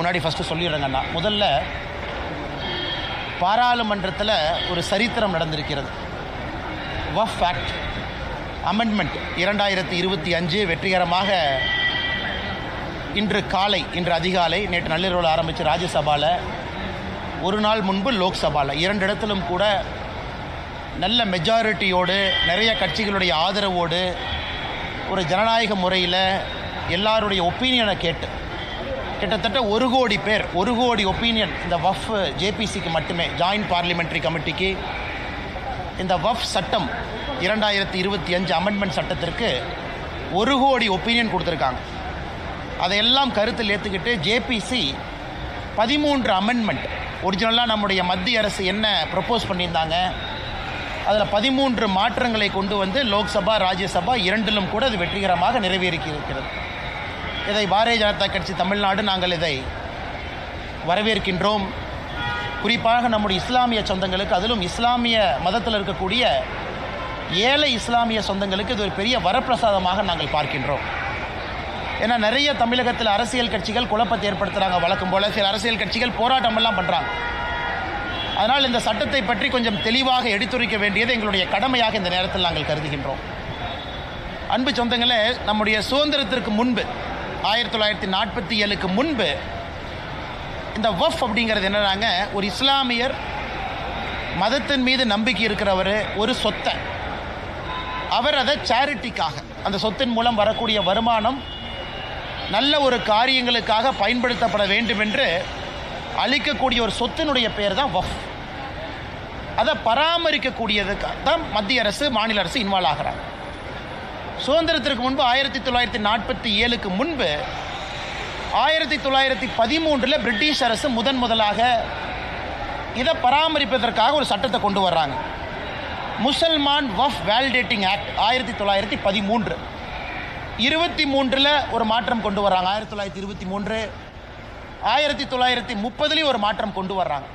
முன்னாடி ஃபஸ்ட்டு சொல்லிடுறேங்கண்ணா. முதல்ல பாராளுமன்றத்தில் ஒரு சரித்திரம் நடந்திருக்கிறது. வக்ஃப் ஆக்ட் அமெண்ட்மெண்ட் 2025 வெற்றிகரமாக இன்று அதிகாலை நேற்று நள்ளிரவில் ஆரம்பித்து ராஜ்யசபாவில், ஒரு நாள் முன்பு லோக்சபாவில், 2 இடத்திலும் கூட நல்ல மெஜாரிட்டியோடு, நிறைய கட்சிகளுடைய ஆதரவோடு, ஒரு ஜனநாயக முறையில் எல்லாருடைய ஒப்பீனியனை கேட்டு கிட்டத்தட்ட 1 கோடி பேர், 1 கோடி ஒப்பீனியன் இந்த வக்ஃப் ஜேபிசிக்கு மட்டுமே, ஜாயிண்ட் பார்லிமெண்ட்ரி கமிட்டிக்கு இந்த வக்ஃப் சட்டம் 2025 அமெண்ட்மெண்ட் சட்டத்திற்கு 1 கோடி ஒப்பீனியன் கொடுத்துருக்காங்க. அதையெல்லாம் கருத்தில் ஏற்றுக்கிட்டு ஜேபிசி 13 அமெண்ட்மெண்ட், ஒரிஜினலாக நம்முடைய மத்திய அரசு என்ன ப்ரப்போஸ் பண்ணியிருந்தாங்க அதில் 13 மாற்றங்களை கொண்டு வந்து லோக்சபா ராஜ்யசபா 2லும் கூட அது வெற்றிகரமாக நிறைவேறியிருக்கிறது. இதை பாரதிய ஜனதா கட்சி தமிழ்நாடு நாங்கள் இதை வரவேற்கின்றோம். குறிப்பாக நம்முடைய இஸ்லாமிய சொந்தங்களுக்கு, அதிலும் இஸ்லாமிய மதத்தில் இருக்கக்கூடிய ஏழை இஸ்லாமிய சொந்தங்களுக்கு இது ஒரு பெரிய வரப்பிரசாதமாக நாங்கள் பார்க்கின்றோம். ஏன்னா நிறைய தமிழகத்தில் அரசியல் கட்சிகள் குழப்பத்தை ஏற்படுத்துகிறாங்க. வழக்கம் போல் சில அரசியல் கட்சிகள் போராட்டமெல்லாம் பண்ணுறாங்க. அதனால் இந்த சட்டத்தை பற்றி கொஞ்சம் தெளிவாக எடுத்துரைக்க வேண்டியது எங்களுடைய கடமையாக இந்த நேரத்தில் நாங்கள் கருதுகின்றோம். அன்பு சொந்தங்களே, நம்முடைய சுதந்திரத்திற்கு முன்பு 1947க்கு முன்பு இந்த வக்ஃப் அப்படிங்கிறது என்னன்னாங்க, ஒரு இஸ்லாமியர் மதத்தின் மீது நம்பிக்கை இருக்கிறவர் ஒரு சொத்தை அவர் அதை சேரிட்டிக்காக, அந்த சொத்தின் மூலம் வரக்கூடிய வருமானம் நல்ல ஒரு காரியங்களுக்காக பயன்படுத்தப்பட வேண்டும் என்று அளிக்கக்கூடிய ஒரு சொத்தினுடைய பெயர் தான் வக்ஃப். அதை பராமரிக்கக்கூடியதுக்கு தான் மத்திய அரசு, மாநில அரசு இன்வால்வ் ஆகிறாங்க. சுதந்திரத்திற்கு முன்பு 1947க்கு முன்பு 1913 பிரிட்டிஷ் அரசு முதலாக இதை பராமரிப்பதற்காக ஒரு சட்டத்தை கொண்டு வர்றாங்க. முசல்மான் வக்ஃப் வேலிடேட்டிங் ஆக்ட் 1913. 23 ஒரு மாற்றம் கொண்டு வர்றாங்க. 1923, 1930 ஒரு மாற்றம் கொண்டு வர்றாங்க.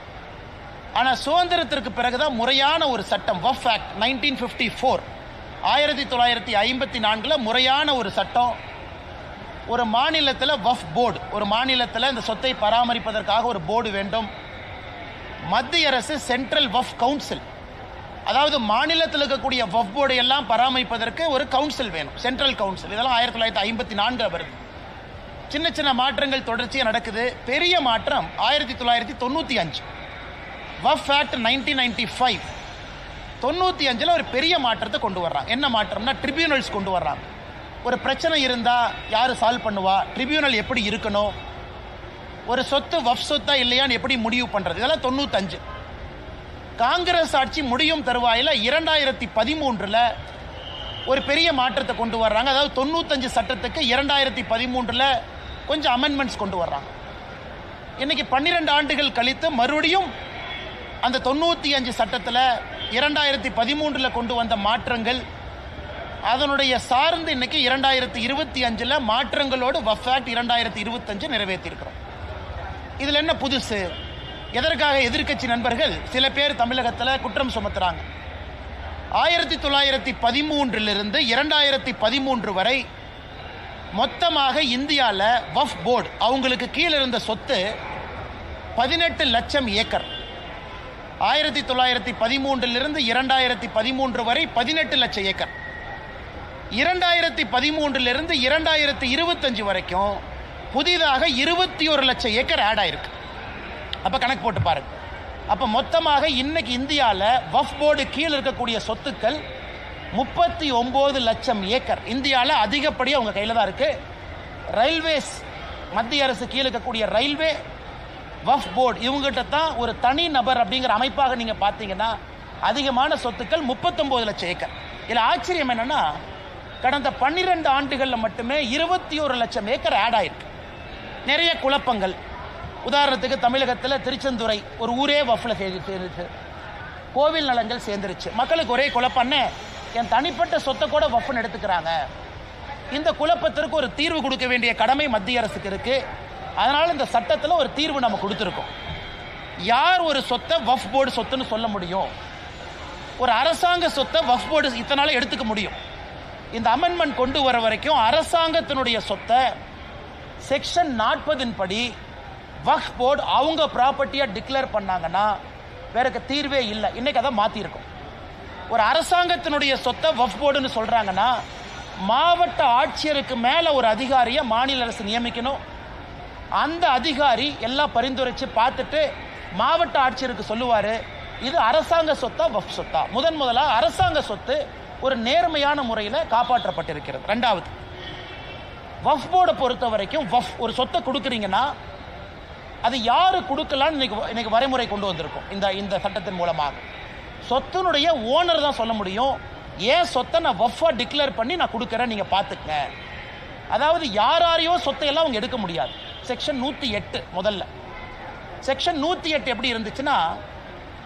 ஆனால் சுதந்திரத்திற்கு பிறகுதான் முறையான ஒரு சட்டம் வக்ஃப் ஆக்ட் 1954, 1954 முறையான ஒரு சட்டம். ஒரு மாநிலத்தில் வக்ஃப் போர்டு, ஒரு மாநிலத்தில் இந்த சொத்தை பராமரிப்பதற்காக ஒரு போர்டு வேண்டும். மத்திய அரசு சென்ட்ரல் வக்ஃப் கவுன்சில், அதாவது மாநிலத்தில் இருக்கக்கூடிய வக்ஃப் போர்டு எல்லாம் பராமரிப்பதற்கு ஒரு கவுன்சில் வேணும், சென்ட்ரல் கவுன்சில். இதெல்லாம் 1954 வருது. சின்ன சின்ன மாற்றங்கள் தொடர்ச்சியாக நடக்குது. பெரிய மாற்றம் 1995 வக்ஃப் ஆக்ட் 1995. 95 ஒரு பெரிய மாற்றத்தை கொண்டு வர்றாங்க. என்ன மாற்றம்னா, ட்ரிபியூனல்ஸ் கொண்டு வர்றாங்க. ஒரு பிரச்சனை இருந்தால் யார் சால்வ் பண்ணுவா, ட்ரிபியூனல் எப்படி இருக்கணும், ஒரு சொத்து வக்ஃப் சொத்தா இல்லையான்னு எப்படி முடிவு பண்ணுறது, இதெல்லாம் 95. காங்கிரஸ் ஆட்சி முடியும் தருவாயில் 2013 ஒரு பெரிய மாற்றத்தை கொண்டு வர்றாங்க. அதாவது 95 சட்டத்துக்கு 2013 கொஞ்சம் அமெண்ட்மெண்ட்ஸ் கொண்டு வர்றாங்க. இன்னைக்கு 12 ஆண்டுகள் கழித்து மறுபடியும் அந்த 95 சட்டத்தில் 2013 கொண்டு வந்த மாற்றங்கள், அதனுடைய சார்ந்து இன்னைக்கு 2025 மாற்றங்களோடு வக்ஃப் ஆக்ட் 2025 நிறைவேற்றியிருக்கிறோம். இதில் என்ன புதுசு? எதற்காக எதிர்க்கட்சி நண்பர்கள் சில பேர் தமிழகத்தில் குற்றம் சுமத்துறாங்க. 1913 2013 வரை மொத்தமாக இந்தியாவில் வக்ஃப் போர்டு அவங்களுக்கு கீழே இருந்த சொத்து 18 லட்சம் ஏக்கர். 1913 2013 வரை 18 லட்சம் ஏக்கர். 2013 2025 வரைக்கும் புதிதாக 21 லட்சம் ஏக்கர் ஆட் ஆயிருக்கு. அப்போ கணக்கு போட்டு பாருங்க. அப்போ மொத்தமாக இன்னைக்கு இந்தியாவில் வக்ஃப் போர்டு கீழே இருக்கக்கூடிய சொத்துக்கள் 39 லட்சம் ஏக்கர். இந்தியாவில் அதிகப்படியாக அவங்க கையில் தான் இருக்குது. ரயில்வேஸ், மத்திய அரசு கீழே இருக்கக்கூடிய ரயில்வே, வக்ஃப் போர்டு, இவங்ககிட்ட தான் ஒரு தனி நபர் அப்படிங்கிற அமைப்பாக நீங்கள் பார்த்தீங்கன்னா அதிகமான சொத்துக்கள் 39 லட்சம் ஏக்கர். இதில் ஆச்சரியம் என்னென்னா, கடந்த 12 ஆண்டுகளில் மட்டுமே 21 லட்சம் ஏக்கர் ஆட் ஆயிருக்கு. நிறைய குழப்பங்கள். உதாரணத்துக்கு தமிழகத்தில் திருச்செந்துறை ஒரு ஊரே வக்ஃபில் சேர்ந்துருச்சு, கோவில் நலங்கள் சேர்ந்துருச்சு. மக்களுக்கு ஒரே குழப்பம்னு என் தனிப்பட்ட சொத்தை கூட வக்ஃப்னு எடுத்துக்கிறாங்க. இந்த குழப்பத்திற்கு ஒரு தீர்வு கொடுக்க வேண்டிய கடமை மத்திய அரசுக்கு இருக்குது. அதனால் இந்த சட்டத்தில் ஒரு தீர்வு நம்ம கொடுத்துருக்கோம். யார் ஒரு சொத்தை வக்ஃப் போர்டு சொத்துன்னு சொல்ல முடியும்? ஒரு அரசாங்க சொத்தை வக்ஃப் போர்டு இத்தனால எடுத்துக்க முடியும். இந்த அமெண்ட்மெண்ட் கொண்டு வர வரைக்கும் அரசாங்கத்தினுடைய சொத்தை செக்ஷன் 40 படி வக்ஃப் போர்டு அவங்க ப்ராப்பர்ட்டியாக டிக்ளேர் பண்ணாங்கன்னா வேறக்கு தீர்வே இல்லை. இன்னைக்கு அதை மாற்றிருக்கோம். ஒரு அரசாங்கத்தினுடைய சொத்தை வக்ஃப் போர்டுன்னு சொல்கிறாங்கன்னா மாவட்ட ஆட்சியருக்கு மேலே ஒரு அதிகாரியை மாநில அரசு நியமிக்கணும். அந்த அதிகாரி எல்லாம் பரிந்துரைச்சு பார்த்துட்டு மாவட்ட ஆட்சியருக்கு சொல்லுவார், இது அரசாங்க சொத்தா வக்ஃப் சொத்தா. முதலாக அரசாங்க சொத்து ஒரு நேர்மையான முறையில் காப்பாற்றப்பட்டிருக்கிறது. ரெண்டாவது, வக்ஃப் போர்டை பொறுத்த வரைக்கும் ஒரு சொத்தை கொடுக்குறீங்கன்னா அது யாரு கொடுக்கலான்னு இன்னைக்கு வரைமுறை கொண்டு வந்திருக்கும். இந்த சட்டத்தின் மூலமாக சொத்தினுடைய ஓனர் தான் சொல்ல முடியும், ஏன் சொத்தை நான் வக்ஃபா டிக்ளேர் பண்ணி நான் கொடுக்குறேன், நீங்கள் பார்த்துக்கங்க. அதாவது யாரையோ சொத்தையெல்லாம் அவங்க எடுக்க முடியாது. செக்ஷன் 108 முதல்ல. செக்ஷன் 108 எப்படி இருந்துச்சுன்னா,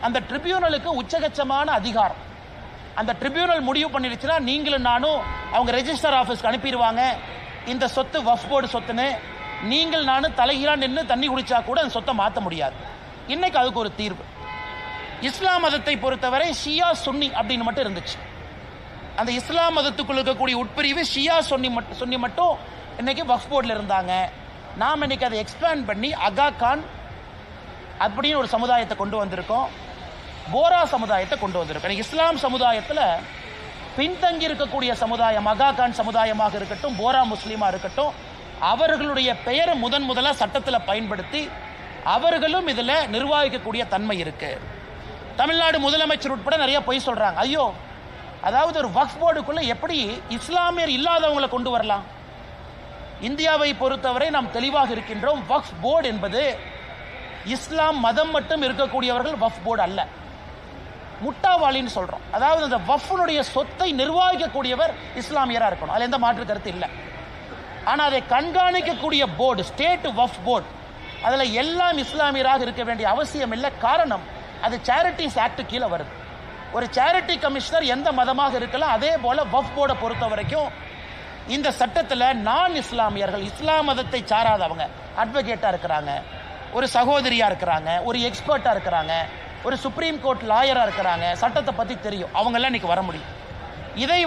அந்த ட்ரிபியூனலுக்கு உச்சகட்சமான அதிகாரம். அந்த ட்ரிபியூனல் முடிவு பண்ணிருச்சுன்னா நீங்களும் நானும் அவங்க ரெஜிஸ்டர் ஆஃபீஸ்க்கு அனுப்பிடுவாங்க, இந்த சொத்து வக்ஃப் போர்டு சொத்துன்னு. நீங்கள் நானும் தலைகீழா நின்று தண்ணி குடிச்சா கூட அந்த சொத்தை மாற்ற முடியாது. இன்னைக்கு அதுக்கு ஒரு தீர்வு. இஸ்லாம் மதத்தை பொறுத்தவரை ஷியா சுன்னி அப்படின்னு மட்டும் இருந்துச்சு. அந்த இஸ்லாம் மதத்துக்குள்ள இருக்கக்கூடிய உட்பிரிவு ஷியா சுன்னி மட்டும் இன்னைக்கு வக்ஃப் போர்டில் இருந்தாங்க. நாம் இன்னைக்கு அதை எக்ஸ்பேண்ட் பண்ணி அகா கான் அப்படின்னு ஒரு சமுதாயத்தை கொண்டு வந்திருக்கோம், போரா சமுதாயத்தை கொண்டு வந்திருக்கோம். இஸ்லாம் சமுதாயத்தில் பின்தங்கி இருக்கக்கூடிய சமுதாயம் அகா கான் சமுதாயமாக இருக்கட்டும், போரா முஸ்லீமாக இருக்கட்டும், அவர்களுடைய பெயரை முதலாக சட்டத்தில் பயன்படுத்தி அவர்களும் இதில் நிர்வகிக்கக்கூடிய தன்மை இருக்கு. தமிழ்நாடு முதலமைச்சர் உட்பட நிறைய பொய் சொல்றாங்க. ஐயோ, அதாவது ஒரு வக்ஃப் போர்டுக்குள்ள எப்படி இஸ்லாமியர் இல்லாதவங்களை கொண்டு வரலாம்? இந்தியாவை பொறுத்தவரை நாம் தெளிவாக இருக்கின்றோம். வக்ஃப் போர்டு என்பது இஸ்லாம் மதம் மட்டும் இருக்கக்கூடியவர்கள் வக்ஃப் போர்டு அல்ல. முட்டாவாளின்னு சொல்றோம். அதாவது அந்த வக்ஃபுடைய சொத்தை நிர்வகிக்கக்கூடியவர் இஸ்லாமியரா இருக்கணும், அதுல எந்த மாற்று கருத்து இல்லை. ஆனா அதை கண்காணிக்கக்கூடிய போர்டு ஸ்டேட் வக்ஃப் போர்டு, அதுல எல்லாம் இஸ்லாமியராக இருக்க வேண்டிய அவசியம் இல்லை. காரணம், அது சேரிட்டிஸ் ஆக்ட் கீழே வருது. ஒரு சேரிட்டி கமிஷனர் எந்த மதமாக இருக்கலாம். அதே போல வக்ஃப் போர்டை பொறுத்த வரைக்கும் இந்த சட்டத்தில் நான் இஸ்லாமியர்கள், இஸ்லாம் மதத்தை சாராதவங்க அட்வொகேட்டா இருக்கிறாங்க, ஒரு சகோதரியா இருக்கிறாங்க, ஒரு எக்ஸ்பர்ட்டா இருக்கிறாங்க, ஒரு சுப்ரீம் கோர்ட் லாயரா இருக்கிறாங்க, சட்டத்தை பத்தி தெரியும், அவங்க எல்லாம் இன்னைக்கு வர முடியும். இதை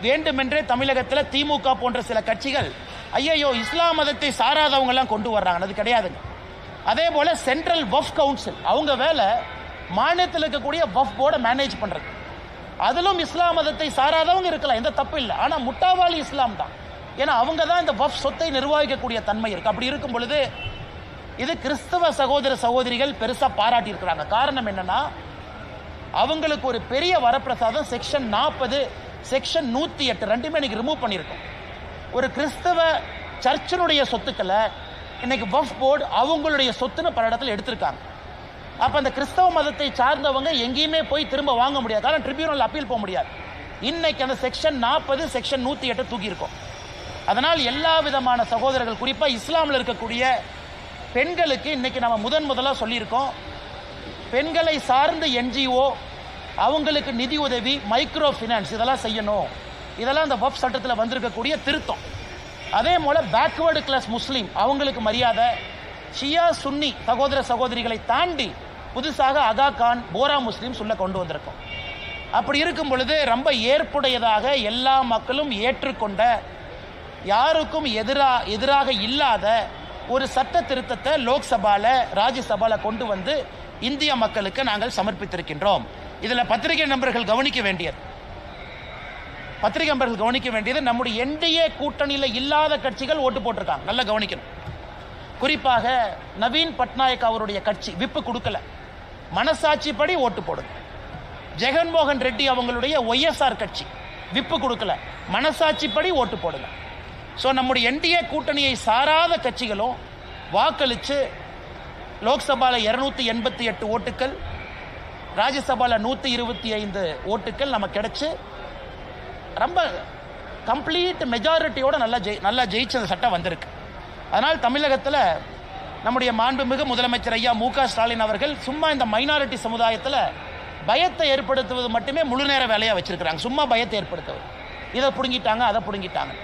வேண்டுமென்றே தமிழகத்தில் திமுக போன்ற சில கட்சிகள் ஐயோ இஸ்லாம் மதத்தை சாராதவங்க எல்லாம் கொண்டு வர்றாங்க, அது கிடையாதுங்க. அதே போல சென்ட்ரல் வக்ஃப் கவுன்சில் அவங்க வேலை மாநிலத்தில் இருக்கக்கூடிய வக்ஃப் போர்டை மேனேஜ் பண்றது. அதிலும் இஸ்லாம் மதத்தை சாராதவங்க இருக்கலாம், எந்த தப்பு இல்லை. ஆனா முட்டாவாளி இஸ்லாம் தான், ஏன்னா அவங்க தான் இந்த வக்ஃப் சொத்தை நிர்வகிக்கக்கூடிய தன்மை இருக்கு. அப்படி இருக்கும் பொழுது இது கிறிஸ்தவ சகோதர சகோதரிகள் பெருசா பாராட்டி இருக்கிறாங்க. காரணம் என்னன்னா, அவங்களுக்கு ஒரு பெரிய வரப்பிரசாதம் செக்ஷன் 40 செக்ஷன் 108 ரெண்டுமே இன்னைக்கு ரிமூவ் பண்ணியிருக்கோம். ஒரு கிறிஸ்தவ சர்ச்சினுடைய சொத்துக்களை இன்னைக்கு வக்ஃப் போர்டு அவங்களுடைய சொத்துன்னு பல இடத்துல எடுத்திருக்காங்க. அப்ப அந்த கிறிஸ்தவ மதத்தை சார்ந்தவங்க எங்கேயுமே போய் திரும்ப வாங்க முடியாது, காரணம் ட்ரிபியூனல் அப்பீல் போக முடியாது. இன்னைக்கு அந்த செக்ஷன் 40 செக்ஷன் 108 தூக்கி இருக்கும். அதனால் எல்லா விதமான சகோதரர்கள், குறிப்பா இஸ்லாமில் இருக்கக்கூடிய பெண்களுக்கு இன்னைக்கு நம்ம முதலாக சொல்லியிருக்கோம், பெண்களை சார்ந்த என்ஜிஓ அவங்களுக்கு நிதி உதவி, மைக்ரோ ஃபினான்ஸ் இதெல்லாம் செய்யணும். இதெல்லாம் அந்த வக்ஃப் சட்டத்தில் வந்திருக்கக்கூடிய திருத்தம். அதே போல பேக்வேர்டு கிளாஸ் முஸ்லீம் அவங்களுக்கு மரியாதை, ஷியா சுன்னி சகோதர சகோதரிகளை தாண்டி புதுசாக அகா கான் போரா முஸ்லீம்ஸ் உள்ள கொண்டு வந்திருக்கோம். அப்படி இருக்கும் பொழுது ரொம்ப ஏற்புடையதாக எல்லா மக்களும் ஏற்றுக்கொண்ட, யாருக்கும் எதிராக இல்லாத ஒரு சட்ட திருத்தத்தை லோக்சபால ராஜ்யசபால கொண்டு வந்து இந்திய மக்களுக்கு நாங்கள் சமர்ப்பித்திருக்கின்றோம். இதில் பத்திரிகை நண்பர்கள் கவனிக்க வேண்டியது நம்முடைய என்டிஏ கூட்டணியில் இல்லாத கட்சிகள் ஓட்டு போட்டிருக்காங்க, நல்லா கவனிக்கணும். குறிப்பாக நவீன் பட்நாயக் அவருடைய கட்சி விப்பு கொடுக்கல, மனசாட்சிப்படி ஓட்டு போடுங்க. ஜெகன்மோகன் ரெட்டி அவங்களுடைய ஒய்எஸ்ஆர் கட்சி விப்பு கொடுக்கல, மனசாட்சிப்படி ஓட்டு போடுங்க. ஸோ நம்முடைய என்டிஏ கூட்டணியை சாராத கட்சிகளும் வாக்களித்து லோக்சபாவில் 288 ஓட்டுக்கள், ராஜ்யசபாவில் 125 ஓட்டுக்கள் நமக்கு கிடைச்சு ரொம்ப கம்ப்ளீட் மெஜாரிட்டியோட நல்லா ஜெயிச்ச அந்த சட்டம் வந்திருக்கு. அதனால் தமிழகத்தில் நம்முடைய மாண்புமிகு முதலமைச்சர் ஐயா மு க ஸ்டாலின் அவர்கள் சும்மா இந்த மைனாரிட்டி சமுதாயத்தில் பயத்தை ஏற்படுத்துவது மட்டுமே முழு நேர வேலையாக வச்சிருக்கிறாங்க. சும்மா பயத்தை ஏற்படுத்துவது, இதை பிடுங்கிட்டாங்க அதை பிடுங்கிட்டாங்க.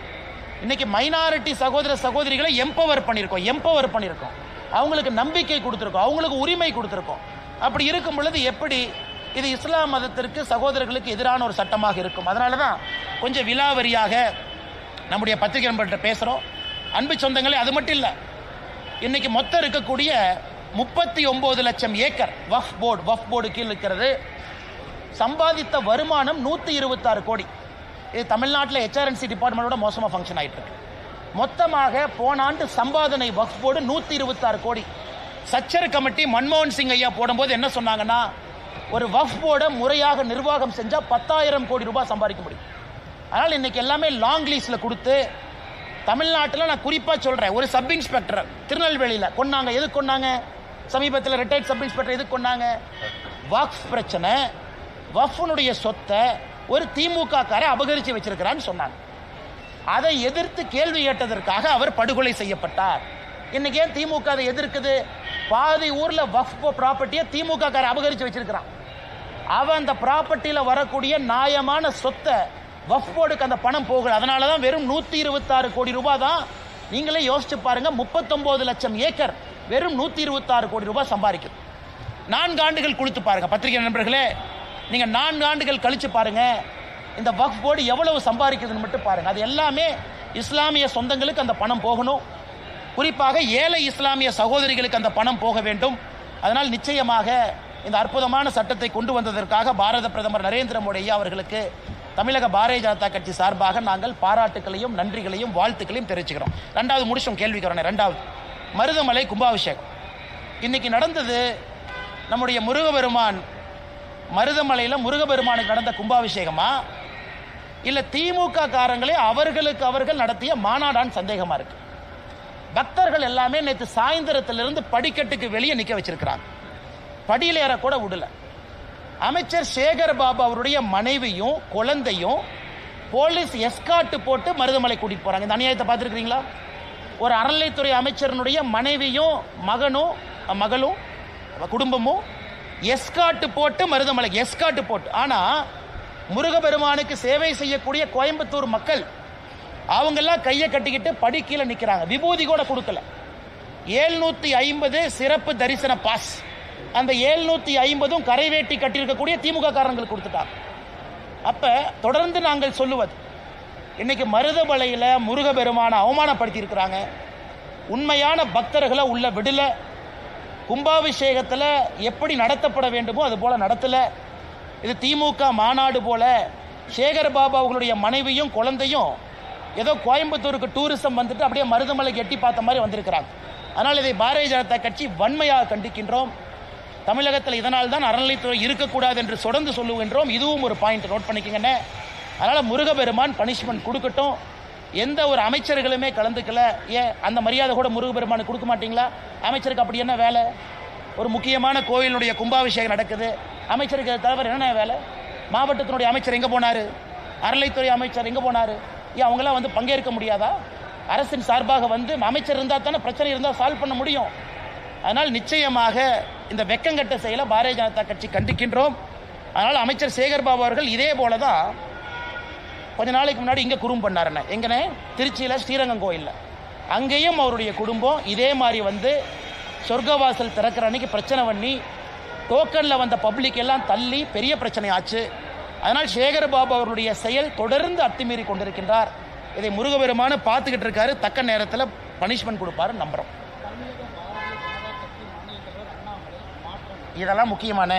இன்னைக்கு மைனாரிட்டி சகோதர சகோதரிகளை எம்பவர் பண்ணியிருக்கோம், அவங்களுக்கு நம்பிக்கை கொடுத்துருக்கோம், அவங்களுக்கு உரிமை கொடுத்துருக்கோம். அப்படி இருக்கும் பொழுது எப்படி இது இஸ்லாம் மதத்திற்கு சகோதரர்களுக்கு எதிரான ஒரு சட்டமாக இருக்கும்? அதனால தான் கொஞ்சம் விலாவரியாக நம்முடைய பத்திரிகை நண்பர்கிட்ட பேசுகிறோம். அன்பு சொந்தங்களே, அது மட்டும் இல்லை, இன்னைக்கு மொத்தம் இருக்கக்கூடிய 39 லட்சம் ஏக்கர் வஃப் போர்டு கீழ் இருக்கிறது. சம்பாதித்த வருமானம் 126 கோடி. இது தமிழ்நாட்டில் HRNC டிபார்ட்மெண்டோட மோசமாக ஃபங்க்ஷன் ஆகிட்டு இருக்கு. மொத்தமாக போன ஆண்டு சம்பாதனை வக்ஃப் போர்டு 126 கோடி. சச்சர் கமிட்டி மன்மோகன் சிங் ஐயா போடும்போது என்ன சொன்னாங்கன்னா, ஒரு வக்ஃப் போர்டை முறையாக நிர்வாகம் செஞ்சால் 10,000 கோடி ரூபாய் சம்பாதிக்க முடியும். அதனால் இன்னைக்கு எல்லாமே லாங் லீஸில் கொடுத்து தமிழ்நாட்டில் நான் குறிப்பாக சொல்கிறேன், ஒரு சப் இன்ஸ்பெக்டர் திருநெல்வேலியில் கொன்னாங்க. எதுக்கு கொன்னாங்க? சமீபத்தில் ரிட்டையர்ட் சப் இன்ஸ்பெக்டர் எதுக்கு கொன்னாங்க? வக்ஃப் பிரச்சனை, வக்ஃபுனுடைய சொத்தை ஒரு திமுக காரை அபகரித்து வச்சிருக்கிறான்னு சொன்னாங்க. அதை எதிர்த்து கேள்வி கேட்டதற்காக அவர் படுகொலை செய்யப்பட்டார். இன்னைக்கு ஏன் திமுக அதை எதிர்க்குது? பாதி ஊரில் வக்ஃப் ப்ராப்பர்ட்டியை திமுக காரை அபகரித்து வச்சிருக்கிறான். அவன் அந்த ப்ராப்பர்ட்டியில் வரக்கூடிய நியாயமான சொத்தை வக்ஃப் போர்டுக்கு அந்த பணம் போகல. அதனால தான் வெறும் 126 கோடி ரூபாய் தான். நீங்களே யோசிச்சு பாருங்க, 39 லட்சம் ஏக்கர் வெறும் 126 கோடி ரூபாய் சம்பாதிக்குது. 4 ஆண்டுகள் கொடுத்து பாருங்க பத்திரிகை நண்பர்களே, நீங்க 4 ஆண்டுகள் கழிச்சு பாருங்க இந்த வக்ஃப் போர்டு எவ்வளவு சம்பாதிக்குதுன்னு மட்டும் பாருங்க. அது எல்லாமே இஸ்லாமிய சொந்தங்களுக்கு அந்த பணம் போகணும். குறிப்பாக ஏழை இஸ்லாமிய சகோதரிகளுக்கு அந்த பணம் போக வேண்டும். அதனால் நிச்சயமாக இந்த அற்புதமான சட்டத்தை கொண்டு வந்ததற்காக பாரத பிரதமர் நரேந்திர மோடி ஐயா அவர்களுக்கு தமிழக பாரதிய ஜனதா கட்சி சார்பாக நாங்கள் பாராட்டுகளையும் நன்றிகளையும் வாழ்த்துக்களையும் தெரிவிச்சுக்கிறோம். 2வது முடிச்சோம், கேள்விக்கு வரேன். 2வது மருதமலை கும்பாபிஷேகம் இன்னைக்கு நடந்தது. நம்முடைய முருகபெருமான் மருதமலையில் முருகபெருமானுக்கு நடந்த கும்பாபிஷேகமா இல்லை திமுக காரங்களே அவர்களுக்கு அவர்கள் நடத்திய மாநாடான்னு சந்தேகமா இருக்கு. பக்தர்கள் எல்லாமே நேற்று சாயந்தரத்திலிருந்து படிக்கட்டுக்கு வெளியே நிற்க வச்சிருக்கிறாங்க. படியில் ஏற கூட விடல. அமைச்சர் சேகர் பாபு அவருடைய மனைவியும் குழந்தையும் போலீஸ் எஸ்கார்ட் போட்டு மருதமலை கூட்டிட்டு போறாங்க. இந்த அநியாயத்தை பார்த்துருக்கீங்களா? ஒரு அறநிலைத்துறை அமைச்சரனுடைய மனைவியும் மகளும் குடும்பமும் எஸ்கார்ட் போட்டு மருதமலைக்கு எஸ்கார்ட் போட்டு. ஆனா முருகபெருமானுக்கு சேவை செய்யக்கூடிய கோயம்புத்தூர் மக்கள் அவங்கெல்லாம் கையை கட்டிக்கிட்டு படி கீழே நிற்கிறாங்க. விபூதி கூட கொடுக்கல. 750 சிறப்பு தரிசன பாஸ், அந்த 750 கரைவேட்டி கட்டியிருக்கக்கூடிய திமுக காரங்களுக்கு கொடுத்துட்டாங்க. அப்ப தொடர்ந்து நாங்கள் சொல்லுவது, இன்னைக்கு மருதமலையில் முருகபெருமானை அவமானப்படுத்தி இருக்கிறாங்க. உண்மையான பக்தர்களை உள்ள விடல. கும்பாபிஷேகத்தில் எப்படி நடத்தப்பட வேண்டுமோ அது போல நடத்தல. இது திமுக மாநாடு போல சேகர் பாபு அவர்களுடைய மனைவியும் குழந்தையும் ஏதோ கோயம்புத்தூருக்கு டூரிசம் வந்துட்டு அப்படியே மருதமலைக்கு எட்டி பார்த்த மாதிரி வந்திருக்கிறாங்க. அதனால் இதை பாரதிய ஜனதா கட்சி வன்மையாக கண்டிக்கின்றோம். தமிழகத்தில் இதனால் தான் அறநிலைத்துறை இருக்கக்கூடாது என்று தொடர்ந்து சொல்லுகின்றோம். இதுவும் ஒரு பாயிண்ட் நோட் பண்ணிக்கங்கண்ணே. அதனால் முருகபெருமான் பனிஷ்மெண்ட் கொடுக்கட்டும். எந்த ஒரு அமைச்சர்களுமே கலந்துக்கல. ஏன் அந்த மரியாதை கூட முருகபெருமானுக்கு கொடுக்க மாட்டீங்களா? அமைச்சருக்கு அப்படி என்ன வேலை? ஒரு முக்கியமான கோயிலுடைய கும்பாபிஷேகம் நடக்குது, அமைச்சருக்கு தவிர என்ன வேலை? மாவட்டத்தினுடைய அமைச்சர் எங்கே போனார்? அறநிலைத்துறை அமைச்சர் எங்கே போனார்? ஏன் அவங்களாம் வந்து பங்கேற்க முடியாதா? அரசின் சார்பாக வந்து அமைச்சர் இருந்தால் தானே பிரச்சனை இருந்தால் சால்வ் பண்ண முடியும். அதனால் நிச்சயமாக இந்த வெக்கங்கட்ட செயலை பாரதிய ஜனதா கட்சி கண்டிக்கின்றோம். அதனால் அமைச்சர் சேகர் பாபு அவர்கள் இதே போல தான் கொஞ்ச நாளைக்கு முன்னாடி இங்கே குறும் பண்ணாருண்ணே. எங்கண்ணே? திருச்சியில் ஸ்ரீரங்கம் கோயிலில். அங்கேயும் அவருடைய குடும்பம் இதே மாதிரி வந்து சொர்க்கவாசல் திறக்கிற அன்னைக்கு பிரச்சனை பண்ணி டோக்கனில் வந்த பப்ளிக் எல்லாம் தள்ளி பெரிய பிரச்சனை ஆச்சு. அதனால் சேகர் பாபு அவருடைய செயல் தொடர்ந்து அத்துமீறி கொண்டிருக்கின்றார். இதை முருகபெருமானு பார்த்துக்கிட்டு இருக்காரு. தக்க நேரத்தில் பனிஷ்மெண்ட் கொடுப்பாரு நம்புகிறோம். இதெல்லாம் முக்கியமான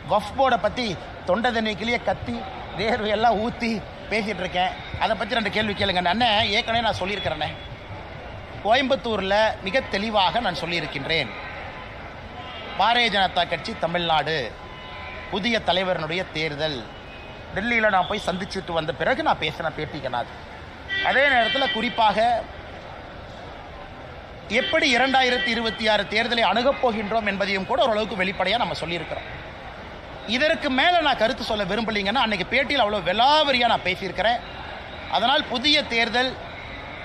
வஃப் போர்டை பற்றி தொண்டை தண்ணிக்கிலேயே கத்தி வேர்வையெல்லாம் ஊற்றி பேசிகிட்டு இருக்கேன். அதை பற்றி 2 கேள்வி கேளுங்க. அண்ணன் ஏற்கனவே நான் சொல்லியிருக்கிறேன்னே, கோயம்புத்தூரில் மிக தெளிவாக நான் சொல்லியிருக்கின்றேன். பாரதிய ஜனதா கட்சி தமிழ்நாடு புதிய தலைவரனுடைய தேர்தல் டெல்லியில் நான் போய் சந்திச்சுட்டு வந்த பிறகு நான் பேசின பேட்டிக்கனாது. அதே நேரத்தில் குறிப்பாக எப்படி 2026 தேர்தலை அணுகப் போகின்றோம் என்பதையும் கூட ஓரளவுக்கு வெளிப்படையாக நம்ம சொல்லியிருக்கிறோம். இதற்கு மேலே நான் கருத்து சொல்ல விரும்பலைங்கன்னா அன்றைக்கி பேட்டியில் அவ்வளோ விலாவரியாக நான் பேசியிருக்கிறேன். அதனால் புதிய தேர்தல்,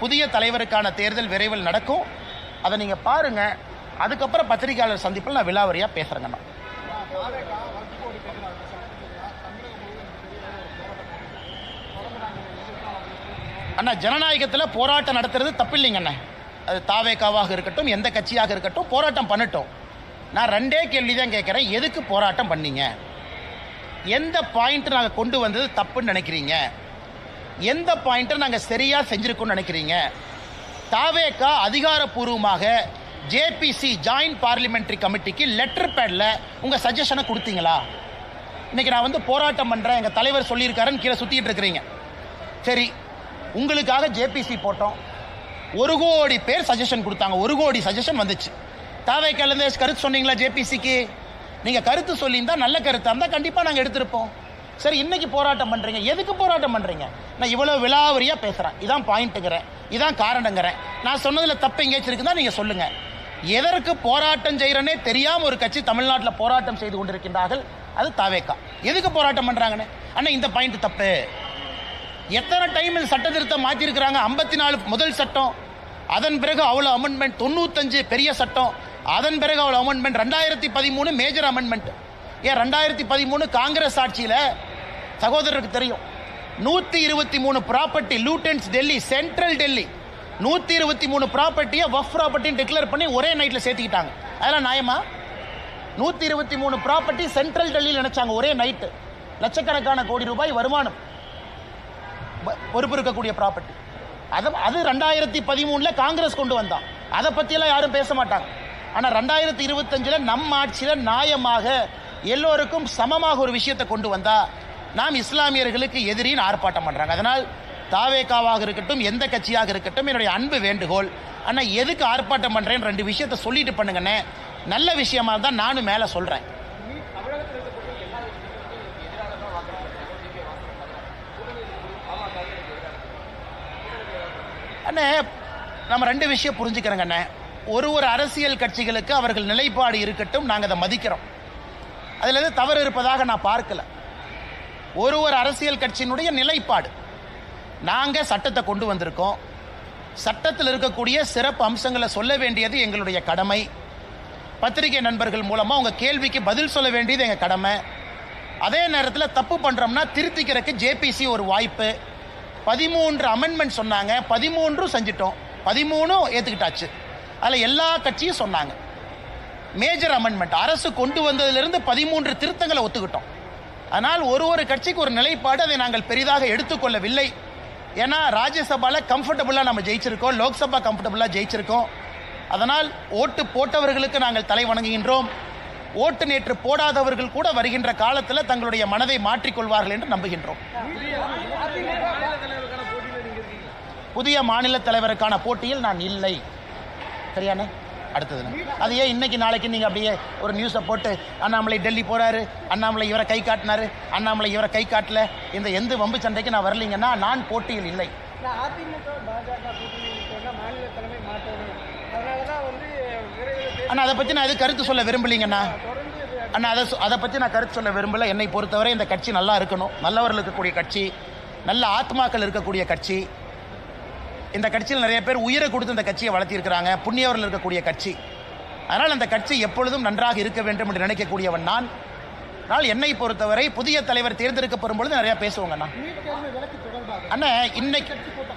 புதிய தலைவருக்கான தேர்தல் விரைவில் நடக்கும். அதை நீங்கள் பாருங்கள். அதுக்கப்புறம் பத்திரிகையாளர் சந்திப்பில் நான் விலாவரியாக பேசுகிறேங்கண்ணா. அண்ணா, ஜனநாயகத்தில் போராட்டம் நடத்துறது தப்பில்லைங்கண்ணே. அது தாவேகாவாக இருக்கட்டும், எந்த கட்சியாக இருக்கட்டும், போராட்டம் பண்ணட்டும். நான் 2 கேள்வி தான் கேட்குறேன். எதுக்கு போராட்டம் பண்ணீங்க? எந்த பாயிண்ட் நாங்கள் கொண்டு வந்தது தப்புன்னு நினைக்கிறீங்க? எந்த பாயிண்ட்டை நாங்கள் சரியாக செஞ்சுருக்கோன்னு நினைக்கிறீங்க? தாவேகா அதிகாரப்பூர்வமாக ஜேபிசி ஜாயிண்ட் பார்லிமெண்டரி கமிட்டிக்கு லெட்டர் பேட்ல உங்க சஜஷனை கொடுத்தீங்களா? இன்னைக்கு நான் வந்து போராட்டம் பண்றேன், எங்க தலைவர் சொல்லியிருக்காருன்னு கீழே சுத்திட்டு இருக்கிறீங்க. சரி, உங்களுக்காக ஜேபிசி போட்டோம், 1 கோடி பேர் சஜஷன் கொடுத்தாங்க, 1 கோடி சஜஷன் வந்துச்சு. தாவேக்கால கருத்து சொன்னீங்களா ஜேபிசிக்கு? நீங்க கருத்து சொல்லியிருந்தா, நல்ல கருத்தா இருந்தா கண்டிப்பா நாங்க எடுத்திருப்போம். சரி, இன்னைக்கு போராட்டம் பண்றீங்க, எதுக்கு போராட்டம் பண்றீங்க? நான் இவ்வளவு விலாவரியா பேசுறேன், இதான் பாயிண்ட்டுங்கிறேன், இதான் காரணங்கிறேன். நான் சொன்னதுல தப்பு எங்கேயாச்சும் இருக்குன்னா நீங்க சொல்லுங்க. எதற்கு போராட்டம் செய்யறனே தெரியாம ஒரு கட்சி தமிழ்நாட்டில் போராட்டம் செய்து கொண்டிருக்கின்றார்கள், அது தாவேக்கா. எதுக்கு போராட்டம் பண்றாங்கன்னு அண்ணா இந்த பாயிண்ட் தப்பு. எத்தனை டைம் சட்ட திருத்தம் மாற்றி இருக்கிறாங்க? 54 முதல் சட்டம், அதன் பிறகு அவ்வளவு அமெண்ட்மெண்ட், 95 பெரிய சட்டம், அதன் பிறகு அவ்வளவு அமெண்ட்மெண்ட், 2013 மேஜர் அமெண்ட்மெண்ட். ஏன் 2013 காங்கிரஸ் ஆட்சியில் சகோதரருக்கு தெரியும், 123 ப்ராப்பர்ட்டி லூட்டன்ஸ் டெல்லி, சென்ட்ரல் டெல்லி 123 ப்ராப்பர்ட்டியை வஃப் ப்ராப்பர்ட்டின்னு டிக்ளேர் பண்ணி ஒரே நைட்டில் சேர்த்துக்கிட்டாங்க. அதெல்லாம் நியாயமா? 123 ப்ராப்பர்ட்டி சென்ட்ரல் டெல்லியில் நினைச்சாங்க ஒரே நைட்டு. லட்சக்கணக்கான கோடி ரூபாய் வருமானம் பொறுப்பு இருக்கக்கூடிய ப்ராப்பர்ட்டி. அது 2013 காங்கிரஸ் கொண்டு வந்தான். அதை பற்றியெல்லாம் யாரும் பேச மாட்டாங்க. ஆனால் 2025 நம் ஆட்சியில் நியாயமாக எல்லோருக்கும் சமமாக ஒரு விஷயத்தை கொண்டு வந்தா நாம் இஸ்லாமியர்களுக்கு எதிரின்னு ஆர்ப்பாட்டம் பண்றாங்க. அதனால் தாவேகாவாக இருக்கட்டும், எந்த கட்சியாக இருக்கட்டும், என்னுடைய அன்பு வேண்டுகோள், அண்ணா எதுக்கு ஆர்ப்பாட்டம் பண்றேன்னு 2 விஷயத்தை சொல்லிட்டு பண்ணுங்கண்ணே. நல்ல விஷயமா தான் நானும் மேல சொல்றேன். அண்ணே, நம்ம 2 விஷயம் புரிஞ்சுக்கிறோங்கண்ணே. ஒரு அரசியல் கட்சிகளுக்கு அவர்கள் நிலைப்பாடு இருக்கட்டும், நாங்கள் அதை மதிக்கிறோம். அதில் எது தவறு இருப்பதாக நான் பார்க்கல. ஒரு அரசியல் கட்சியினுடைய நிலைப்பாடு, நாங்கள் சட்டத்தை கொண்டு வந்திருக்கோம், சட்டத்தில் இருக்கக்கூடிய சிறப்பு அம்சங்களை சொல்ல வேண்டியது எங்களுடைய கடமை. பத்திரிகை நண்பர்கள் மூலமாக உங்கள் கேள்விக்கு பதில் சொல்ல வேண்டியது எங்கள் கடமை. அதே நேரத்தில் தப்பு பண்ணுறோம்னா திருத்திக்கிறதுக்கு ஜேபிசி ஒரு வாய்ப்பு. 13 அமெண்ட்மெண்ட் சொன்னாங்க, 13 செஞ்சிட்டோம், 13 ஏற்றுக்கிட்டாச்சு. அதில் எல்லா கட்சியும் சொன்னாங்க. மேஜர் அமெண்ட்மெண்ட் அரசு கொண்டு வந்ததிலிருந்து 13 திருத்தங்களை ஒத்துக்கிட்டோம். ஆனால் ஒரு கட்சிக்கு ஒரு நிலைப்பாடு, அதை நாங்கள் பெரிதாக எடுத்துக்கொள்ளவில்லை. ஏன்னா ராஜ்யசபாவில் கம்ஃபர்டபுளாக நம்ம ஜெயிச்சிருக்கோம், லோக்சபா கம்ஃபர்டபுளாக ஜெயிச்சிருக்கோம். அதனால் ஓட்டு போட்டவர்களுக்கு நாங்கள் தலை வணங்குகின்றோம். ஓட்டு நேற்று போடாதவர்கள் கூட வருகின்ற காலத்தில் தங்களுடைய மனதை மாற்றிக்கொள்வார்கள் என்று நம்புகின்றோம். புதிய மாநில தலைவருக்கான போட்டியில் நான் இல்லை. சரியானே? அடுத்தது அது ஏன் இன்னைக்கு நாளைக்கு நீங்கள் அப்படியே ஒரு நியூஸை போட்டு அண்ணாமலை டெல்லி போகிறாரு, அண்ணாமலை இவரை கை காட்டினாரு, அண்ணாமலை இவரை கை காட்டல, இந்த எந்த வம்பு சண்டைக்கு நான் வரலீங்கன்னா நான் போட்டியில் இல்லை. அண்ணா அதை பற்றி நான் எது கருத்து சொல்ல விரும்பலீங்கண்ணா. அண்ணா அதை பற்றி நான் கருத்து சொல்ல விரும்பல. என்னை பொறுத்தவரை இந்த கட்சி நல்லா இருக்கணும், நல்லவர்கள் இருக்கக்கூடிய கட்சி, நல்ல ஆத்மாக்கள் இருக்கக்கூடிய கட்சி. இந்த கட்சியில் நிறைய பேர் உயிரை கொடுத்து இந்த கட்சியை வளர்த்திருக்கிறாங்க, புண்ணியவர்கள் இருக்கக்கூடிய கட்சி. அதனால் அந்த கட்சி எப்பொழுதும் நன்றாக இருக்க வேண்டும் என்று நினைக்கக்கூடியவன் நான். ஆனால் என்னை பொறுத்தவரை புதிய தலைவர் தேர்ந்தெடுக்கப்படும் பொழுது நிறைய பேசுவாங்கண்ணா. அண்ணா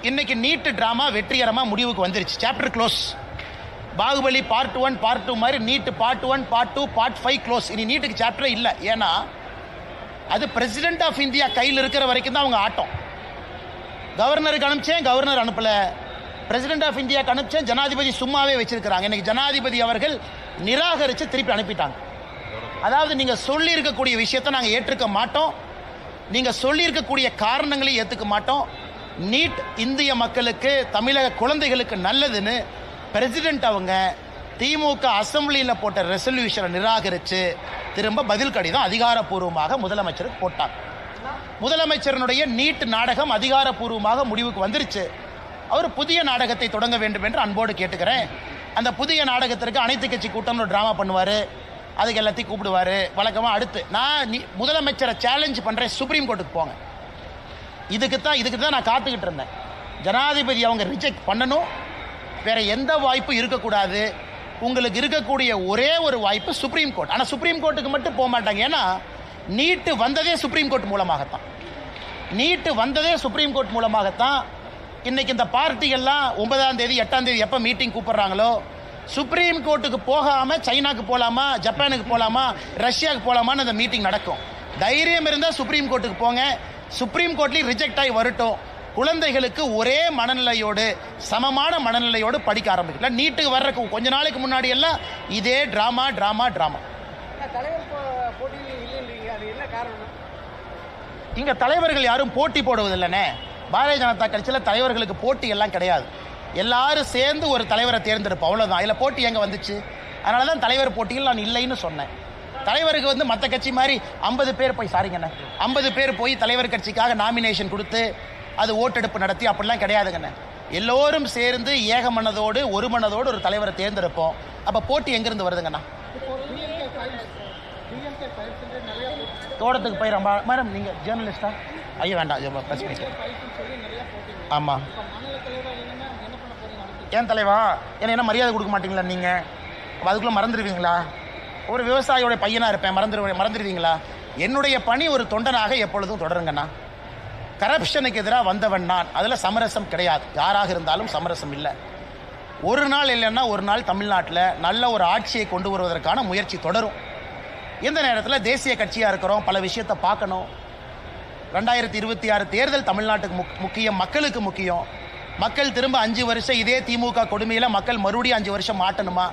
இன்னைக்கு நீட்டு டிராமா வெற்றிகரமாக முடிவுக்கு வந்துருச்சு, chapter close. Baahubali part 1 part 2 மாதிரி நீட்டு பார்ட் 1 பார்ட் 2 பார்ட் 5 க்ளோஸ். இனி நீட்டுக்கு சாப்டரே இல்லை. ஏன்னா அது பிரசிடென்ட் ஆஃப் இந்தியா கையில் இருக்கிற வரைக்கும் தான் அவங்க ஆட்டம். கவர்னருக்கு அனுப்பிச்சேன், கவர்னர் அனுப்பல. பிரசிடென்ட் ஆஃப் இந்தியாவுக்கு அனுப்பிச்சேன், ஜனாதிபதி சும்மாவே வச்சிருக்கிறாங்க. இன்னைக்கு ஜனாதிபதி அவர்கள் நிராகரித்து திருப்பி அனுப்பிட்டாங்க. அதாவது நீங்க சொல்லி இருக்கக்கூடிய விஷயத்தை நாங்கள் ஏற்றுக்க மாட்டோம், நீங்க சொல்லி இருக்கக்கூடிய காரணங்களை ஏற்றுக்க மாட்டோம். நீட் இந்திய மக்களுக்கு, தமிழக குழந்தைகளுக்கு நல்லதுன்னு பிரசிடென்ட் அவங்க திமுக அசம்பிளியில் போட்ட ரெசல்யூஷனை நிராகரித்து திரும்ப பதில் கடிதம் அதிகாரப்பூர்வமாக முதலமைச்சருக்கு போட்டாங்க. முதலமைச்சரனுடைய நீட் நாடகம் அதிகாரப்பூர்வமாக முடிவுக்கு வந்துருச்சு. அவர் புதிய நாடகத்தை தொடங்க வேண்டும் என்று அன்போடு கேட்டுக்கிறேன். அந்த புதிய நாடகத்திற்கு அனைத்து கட்சி கூட்டம் ஒரு டிராமா பண்ணுவார், அதுக்கு எல்லாத்தையும் கூப்பிடுவார் வழக்கமாக. அடுத்து நான் முதலமைச்சரை சேலஞ்ச் பண்ணுறேன், சுப்ரீம் கோர்ட்டுக்கு போங்க. இதுக்கு தான் நான் காத்துக்கிட்டு இருந்தேன். ஜனாதிபதி அவங்க ரிஜெக்ட் பண்ணணும், வேற எந்த வாய்ப்பும் இருக்கக்கூடாது. உங்களுக்கு இருக்கக்கூடிய ஒரே ஒரு வாய்ப்பு சுப்ரீம் கோர்ட். ஆனால் சுப்ரீம் கோர்ட்டுக்கு மட்டும் போக மாட்டாங்க. ஏன்னா நீட்டு வந்ததே சுப்ரீம் கோர்ட் மூலமாகத்தான். இன்னைக்கு இந்த பார்ட்டிகள்லாம் 9ஆம் தேதி 8ஆம் தேதி எப்போ மீட்டிங் கூப்பிடுறாங்களோ, சுப்ரீம் கோர்ட்டுக்கு போகாமல் சைனாக்கு போகலாமா, ஜப்பானுக்கு போகலாமா, ரஷ்யாவுக்கு போகலாமான்னு அந்த மீட்டிங் நடக்கும். தைரியம் இருந்தால் சுப்ரீம் கோர்ட்டுக்கு போங்க, சுப்ரீம் கோர்ட்லேயும் ரிஜெக்ட் ஆகி வரட்டும். குழந்தைகளுக்கு ஒரே மனநிலையோடு சமமான மனநிலையோடு படிக்க ஆரம்பிக்கல. நீட்டுக்கு வர்றதுக்கு கொஞ்ச நாளைக்கு முன்னாடி எல்லாம் இதே டிராமா டிராமா டிராமா. இங்க தலைவர்கள் யாரும் போட்டி போடுவதில்லைனே. பாரதிய ஜனதா கட்சியில் தலைவர்களுக்கு போட்டி எல்லாம் கிடையாது. எல்லாரும் சேர்ந்து ஒரு தலைவரை தேர்ந்தெடுப்போம், அவ்வளோதான். இதில் போட்டி எங்கே வந்துச்சு? அதனால தான் தலைவர் போட்டியில் நான் இல்லைன்னு சொன்னேன். தலைவருக்கு மற்ற கட்சி மாதிரி 50 பேர் போய் 50 பேர் போய் தலைவர் கட்சிக்காக நாமினேஷன் கொடுத்து அது ஓட்டெடுப்பு நடத்தி அப்படிலாம் கிடையாதுங்கண்ணே. எல்லோரும் சேர்ந்து ஏக மனதோடு ஒரு மனதோடு ஒரு தலைவரை தேர்ந்தெடுப்போம். அப்போ போட்டி எங்கேருந்து வருதுங்கண்ணா? தோட்டத்துக்கு போய் மேடம் நீங்கள் ஜேர்னலிஸ்டா? ஐயோ வேண்டாம், ப்ரெஸ் மீட். ஆமாம், ஏன் தலைவா என்ன மரியாதை கொடுக்க மாட்டீங்களா நீங்கள்? அதுக்குள்ளே மறந்துடுவீங்களா? ஒரு விவசாயியோட பையனாக இருப்பேன், மறந்துடுவீங்களா? என்னுடைய பணி ஒரு தொண்டனாக எப்பொழுதும் தொடருங்கண்ணா. கரப்ஷனுக்கு எதிராக வந்தவன் நான். அதில் சமரசம் கிடையாது, யாராக இருந்தாலும் சமரசம் இல்லை. ஒரு நாள் இல்லைன்னா ஒரு நாள் தமிழ்நாட்டில் நல்ல ஒரு ஆட்சியை கொண்டு வருவதற்கான முயற்சி தொடரும். இந்த நேரத்தில் தேசிய கட்சியாக இருக்கிறோம், பல விஷயத்தை பார்க்கணும். 2026 தேர்தல் தமிழ்நாட்டுக்கு முக்கியம், மக்களுக்கு முக்கியம். மக்கள் திரும்ப 5 வருஷம் இதே திமுக கொடுமையில் மக்கள் மறுபடியும் 5 வருஷம் மாட்டணுமா?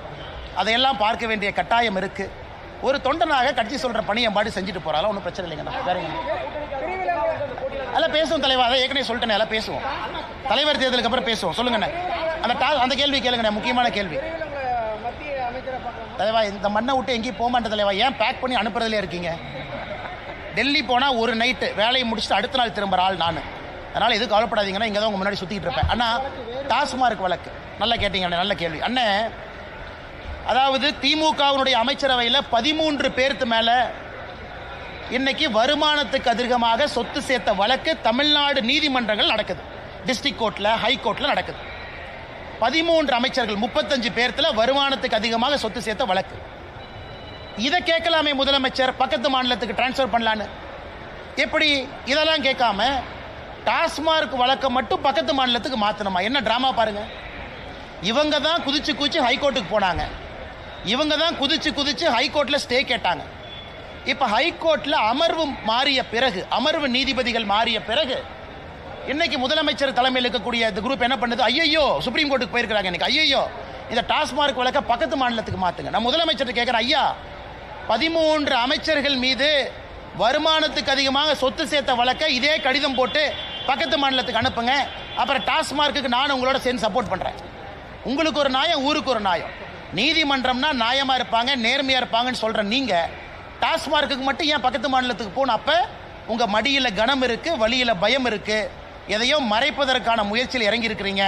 அதையெல்லாம் பார்க்க வேண்டிய கட்டாயம் இருக்குது. ஒரு தொண்டனாக கட்சி சொல்கிற பணி என் பாடி செஞ்சுட்டு போகிறாலும் ஒன்றும் பிரச்சனை இல்லைங்கண்ணா. வேறங்க அதெல்லாம் பேசுவோம் தலைவா, அதை ஏற்கனவே சொல்லிட்டேனே, எல்லாம் பேசுவோம். தலைவர் தேர்தலுக்கு அப்புறம் பேசுவோம். சொல்லுங்கண்ணே, அந்த கேள்வி கேளுங்கண்ணே, முக்கியமான கேள்வி. தலைவா இந்த மண்ணை விட்டு எங்கேயும் போக மாட்டேன் தலைவா. ஏன் பேக் பண்ணி அனுப்புறதுலே இருக்கீங்க? டெல்லி போனால் ஒரு நைட்டு வேலையை முடிச்சுட்டு அடுத்த நாள் திரும்புகிற ஆள் நான். அதனால் எதுவும் கவலைப்படாதீங்கன்னா இங்கே தான் உங்கள் முன்னாடி சுற்றிக்கிட்டு இருப்பேன். அண்ணா டாஸ்மார்க் வழக்கு நல்லா கேட்டீங்க, நல்ல கேள்வி அண்ணே. அதாவது திமுகவினுடைய அமைச்சரவையில் 13 பேருக்கு மேலே இன்னைக்கு வருமானத்துக்கு அதிகமாக சொத்து சேர்த்த வழக்கு தமிழ்நாடு நீதிமன்றங்கள் நடக்குது. டிஸ்ட்ரிக்ட் கோர்ட்டில், ஹைகோர்ட்டில் நடக்குது. 13 அமைச்சர்கள் 35 பேர்த்துல வருமானத்துக்கு அதிகமாக சொத்து சேர்த்த வழக்கு. இதை கேட்கலாமே முதலமைச்சர், பக்கத்து மாநிலத்துக்கு டிரான்ஸ்ஃபர் பண்ணலான்னு. எப்படி இதெல்லாம் கேட்காம டாஸ்மார்க் வழக்கை மட்டும் பக்கத்து மாநிலத்துக்கு மாற்றணுமா? என்ன டிராமா பாருங்க. இவங்க தான் குதிச்சு ஹைகோர்ட்டுக்கு போனாங்க. இவங்க தான் குதிச்சு ஹைகோர்ட்டில் ஸ்டே கேட்டாங்க. இப்போ ஹைகோர்ட்டில் அமர்வு மாறிய பிறகு, அமர்வு நீதிபதிகள் மாறிய பிறகு இன்னைக்கு முதலமைச்சர் தலைமையில் இருக்கக்கூடிய இந்த குரூப் என்ன பண்ணுது? ஐயோ சுப்ரீம் கோர்ட்டுக்கு போயிருக்கிறாங்க. இன்னைக்கு ஐயோ இந்த டாஸ்மார்க் வழக்க பக்கத்து மாநிலத்துக்கு மாற்றுங்க. நான் முதலமைச்சர் கேட்குறேன், ஐயா 13 அமைச்சர்கள் மீது வருமானத்துக்கு அதிகமாக சொத்து சேர்த்த வழக்க இதே கடிதம் போட்டு பக்கத்து மாநிலத்துக்கு அனுப்புங்க. அப்புறம் டாஸ்மார்க்கு நான் உங்களோட சேர்ந்து சப்போர்ட் பண்ணுறேன். உங்களுக்கு ஒரு நியாயம், ஊருக்கு ஒரு நியாயம். நீதிமன்றம்னா நியாயமாக இருப்பாங்க, நேர்மையாக இருப்பாங்கன்னு சொல்கிற நீங்கள் டாஸ்மார்க்கு மட்டும் ஏன் பக்கத்து மாநிலத்துக்கு போகணும்? அப்போ உங்கள் மடியில் கனம் இருக்குது, வழியில் பயம் இருக்குது, எதையோ மறைப்பதற்கான முயற்சியில் இறங்கி இருக்கிறீங்க.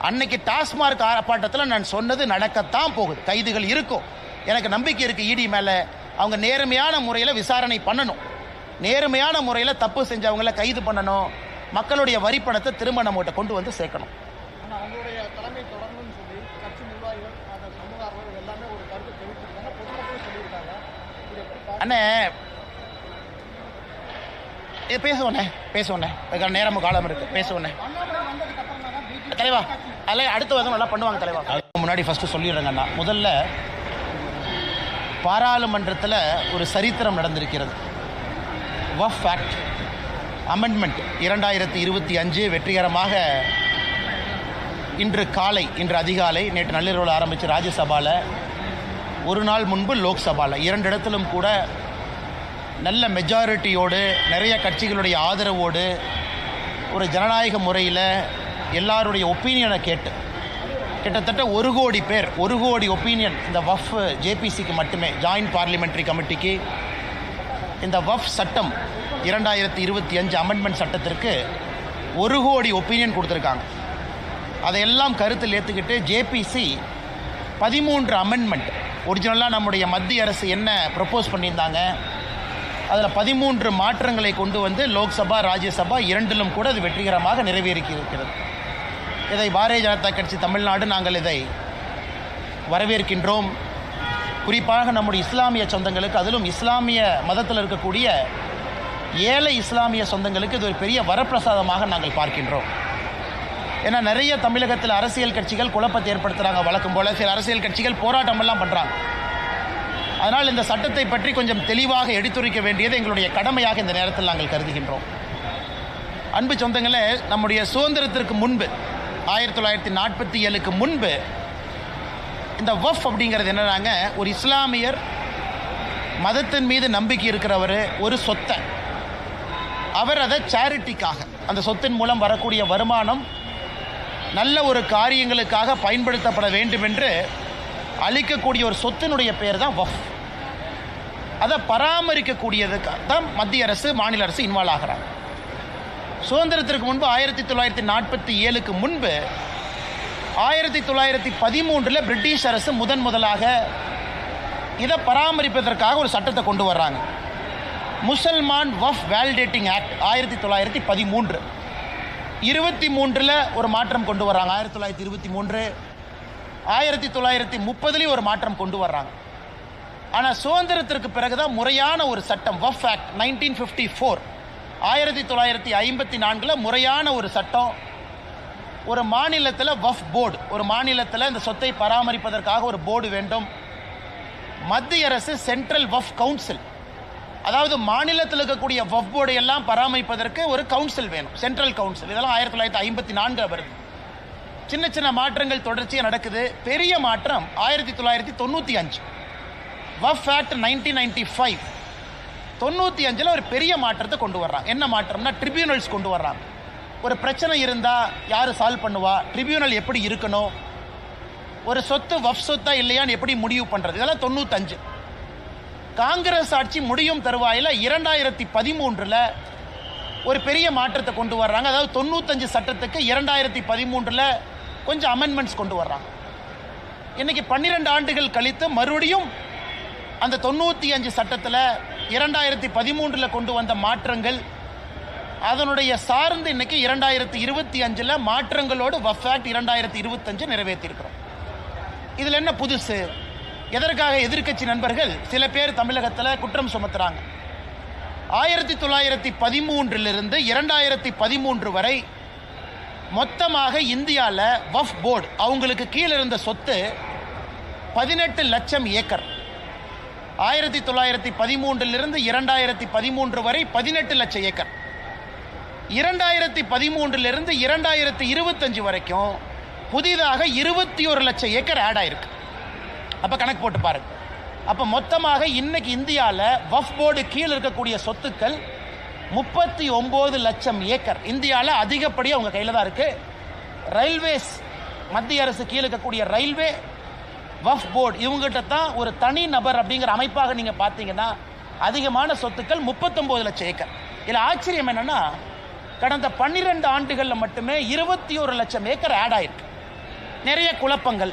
அன்னைக்கு டாஸ்மார்க் ஆர்ப்பாட்டத்தில் நான் சொன்னது நடக்கத்தான் போகுது. கைதுகள் இருக்கும், எனக்கு நம்பிக்கை இருக்குது. இடி மேலே அவங்க நேர்மையான முறையில் விசாரணை பண்ணணும், நேர்மையான முறையில் தப்பு செஞ்சவங்களை கைது பண்ணணும், மக்களுடைய வரிப்பணத்தை திரும்ப நம்மகிட்ட கொண்டு வந்து சேர்க்கணும். அண்ணே பேசுவோண்ணே நேரம் காலம் இருக்கு, பேசுவோண்ணே தலைவா. அதில் அடுத்த வருஷம் நல்லா பண்ணுவாங்க தலைவா. அதுக்கு முன்னாடி ஃபஸ்ட்டு சொல்லிடுறேங்கண்ணா, முதல்ல பாராளுமன்றத்தில் ஒரு சரித்திரம் நடந்திருக்கிறது. வக்ஃப் ஆக்ட் அமெண்ட்மெண்ட் 2025 வெற்றிகரமாக இன்று அதிகாலை நேற்று நள்ளிரவில் ஆரம்பித்து ராஜ்யசபாவில், ஒரு நாள் முன்பு லோக்சபாவில் 2 இடத்திலும் கூட நல்ல மெஜாரிட்டியோடு, நிறைய கட்சிகளுடைய ஆதரவோடு, ஒரு ஜனநாயக முறையில் எல்லாருடைய ஒப்பீனியனை கேட்டு கிட்டத்தட்ட 1 கோடி பேர், 1 கோடி ஒப்பீனியன் இந்த வக்ஃப் ஜேபிசிக்கு மட்டுமே, ஜாயின்ட் பார்லிமெண்ட்ரி கமிட்டிக்கு இந்த வக்ஃப் சட்டம் 2025 அமெண்ட்மெண்ட் சட்டத்திற்கு 1 கோடி ஒப்பீனியன் கொடுத்துருக்காங்க. அதையெல்லாம் கருத்தில் ஏற்றுக்கிட்டு ஜேபிசி 13 அமெண்ட்மெண்ட், ஒரிஜினலாக நம்முடைய மத்திய அரசு என்ன ப்ரப்போஸ் பண்ணியிருந்தாங்க அதில் 13 மாற்றங்களை கொண்டு வந்து லோக்சபா ராஜ்யசபா 2லும் கூட அது வெற்றிகரமாக நிறைவேறியிருக்கிறது. இதை பாரதிய ஜனதா கட்சி தமிழ்நாடு நாங்கள் இதை வரவேற்கின்றோம். குறிப்பாக நம்முடைய இஸ்லாமிய சொந்தங்களுக்கு, அதிலும் இஸ்லாமிய மதத்தில் இருக்கக்கூடிய ஏழை இஸ்லாமிய சொந்தங்களுக்கு இது ஒரு பெரிய வரப்பிரசாதமாக நாங்கள் பார்க்கின்றோம். ஏன்னா நிறைய தமிழகத்தில் அரசியல் கட்சிகள் குழப்பத்தை ஏற்படுத்துகிறாங்க. வழக்கம் போல் சில அரசியல் கட்சிகள் போராட்டமெல்லாம் பண்ணுறாங்க. அதனால் இந்த சட்டத்தை பற்றி கொஞ்சம் தெளிவாக எடுத்துரைக்க வேண்டியது எங்களுடைய கடமையாக இந்த நேரத்தில் நாங்கள் கருதுகின்றோம். அன்பு சொந்தங்களே, நம்முடைய சுதந்திரத்திற்கு முன்பு 1947க்கு முன்பு இந்த வஃப் அப்படிங்கிறது என்னன்னாங்க, ஒரு இஸ்லாமியர் மதத்தின் மீது நம்பிக்கை இருக்கிறவர் ஒரு சொத்தை அவர் அதை சேரிட்டிக்காக, அந்த சொத்தின் மூலம் வரக்கூடிய வருமானம் நல்ல ஒரு காரியங்களுக்காக பயன்படுத்தப்பட வேண்டும் என்று அளிக்கக்கூடிய ஒரு சொத்தினுடைய பெயர் தான் வஃப். அதை பராமரிக்கக்கூடியதுக்கு தான் மத்திய அரசு மாநில அரசு இன்வால்வ் ஆகிறாங்க. சுதந்திரத்திற்கு முன்பு 1947க்கு முன்பு 1913 பிரிட்டிஷ் அரசு முதலாக இதை பராமரிப்பதற்காக ஒரு சட்டத்தை கொண்டு வர்றாங்க. Musalman Waqf validating act 1913. 23 ஒரு மாற்றம் கொண்டு வர்றாங்க. 1923 1930 ஒரு மாற்றம் கொண்டு வர்றாங்க. ஆனால் சுதந்திரத்திற்கு பிறகுதான் முறையான ஒரு சட்டம் வஃப் ஆக்ட் 1954 1954 முறையான ஒரு சட்டம். ஒரு மாநிலத்தில் வஃப் போர்டு, ஒரு மாநிலத்தில் இந்த சொத்தை பராமரிப்பதற்காக ஒரு போர்டு வேண்டும். மத்திய அரசு சென்ட்ரல் வஃப் கவுன்சில், அதாவது மாநிலத்தில் இருக்கக்கூடிய வஃப் போர்டை எல்லாம் பராமரிப்பதற்கு ஒரு கவுன்சில் வேணும், சென்ட்ரல் கவுன்சில். இதெல்லாம் 1954 வருது. சின்ன சின்ன மாற்றங்கள் தொடர்ச்சியாக நடக்குது. பெரிய மாற்றம் 1995 வஃப் ஆக்ட் 1995. 95 ஒரு பெரிய மாற்றத்தை கொண்டு வர்றாங்க. என்ன மாற்றம்னா, ட்ரிபியூனல்ஸ் கொண்டு வர்றாங்க. ஒரு பிரச்சனை இருந்தால் யார் சால்வ் பண்ணுவா, ட்ரிபியூனல் எப்படி இருக்கணும், ஒரு சொத்து வஃப் சொத்தா இல்லையான்னு எப்படி முடிவு பண்ணுறது, இதெல்லாம் 95. காங்கிரஸ் ஆட்சி முடியும் தருவாயில் 2013 ஒரு பெரிய மாற்றத்தை கொண்டு வர்றாங்க. அதாவது 95 சட்டத்துக்கு 2013 கொஞ்சம் அமெண்ட்மெண்ட்ஸ் கொண்டு வர்றாங்க. இன்னைக்கு 12 ஆண்டுகள் கழித்து மறுபடியும் அந்த 95 சட்டத்தில் 2013 கொண்டு வந்த மாற்றங்கள் அதனுடைய சார்ந்து இன்னைக்கு 2025 மாற்றங்களோடு வஃப் ஆக்ட் 2025 நிறைவேற்றியிருக்கிறோம். இதில் என்ன புதுசு? எதற்காக எதிர்க்கட்சி நண்பர்கள் சில பேர் தமிழகத்தில் குற்றம் சுமத்துறாங்க. 1913 2013 வரை மொத்தமாக இந்தியாவில் வஃப் போர்டு அவங்களுக்கு கீழே இருந்த சொத்து 18 லட்சம் ஏக்கர். 1913 2013 வரை 18 லட்சம் ஏக்கர். 2013 2025 வரைக்கும் புதிதாக 21 லட்சம் ஏக்கர் ஆட் ஆயிருக்கு. அப்போ கணக்கு போட்டு பாருங்க. அப்போ மொத்தமாக இன்னைக்கு இந்தியாவில் வஃப் போர்டு கீழே இருக்கக்கூடிய சொத்துக்கள் 39 லட்சம் ஏக்கர். இந்தியாவில் அதிகப்படியாக அவங்க கையில் தான் இருக்கு. ரயில்வேஸ், மத்திய அரசு கீழே இருக்கக்கூடிய ரயில்வே, வஃப் போர்டு இவங்ககிட்ட தான் ஒரு தனி நபர் அப்படிங்கிற அமைப்பாக நீங்கள் பார்த்தீங்கன்னா அதிகமான சொத்துக்கள் 39 லட்சம் ஏக்கர். இதில் ஆச்சரியம் என்னன்னா, கடந்த 12 ஆண்டுகளில் மட்டுமே 21 லட்சம் ஏக்கர் ஆட் ஆயிருக்கு. நிறைய குழப்பங்கள்.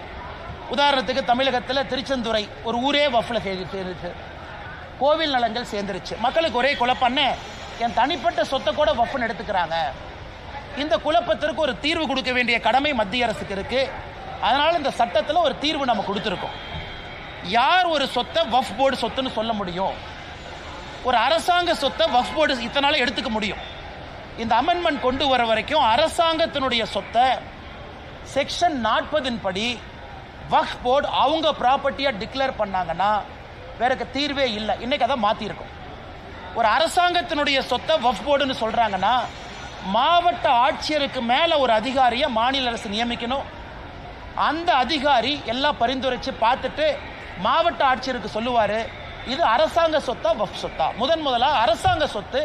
உதாரணத்துக்கு தமிழகத்தில் திருச்செந்துறை ஒரு ஊரே வஃப்பில் சேர்ந்துச்சு, கோவில் நலங்கள் சேர்ந்துருச்சு. மக்களுக்கு ஒரே குழப்பம்னு என் தனிப்பட்ட சொத்தை கூட வஃப்னு எடுத்துக்கிறாங்க. இந்த குழப்பத்திற்கு ஒரு தீர்வு கொடுக்க வேண்டிய கடமை மத்திய அரசுக்கு இருக்கு. அதனால இந்த சட்டத்தில் ஒரு தீர்வு நம்ம கொடுத்துருக்கோம். யார் ஒரு சொத்தை வஃப் போர்டு சொத்துன்னு சொல்ல முடியும்? ஒரு அரசாங்க சொத்தை வஃப் போர்டு இத்தனால எடுத்துக்க முடியும். இந்த அமெண்ட்மெண்ட் கொண்டு வர வரைக்கும் அரசாங்கத்தினுடைய சொத்தை செக்ஷன் 40 படி வக்ஃப் போர்டு அவங்க ப்ராப்பர்ட்டியாக டிக்ளேர் பண்ணாங்கன்னா வேற தீர்வே இல்லை. இன்னைக்கு அதை மாற்றிருக்கோம். ஒரு அரசாங்கத்தினுடைய சொத்தை வக்ஃப் போர்டுன்னு சொல்கிறாங்கன்னா மாவட்ட ஆட்சியருக்கு மேலே ஒரு அதிகாரியை மாநில அரசு நியமிக்கணும். அந்த அதிகாரி எல்லாம் பரிந்துரைச்சு பார்த்துட்டு மாவட்ட ஆட்சியருக்கு சொல்லுவார், இது அரசாங்க சொத்தா வக்ஃப் சொத்தா. முதலாக அரசாங்க சொத்து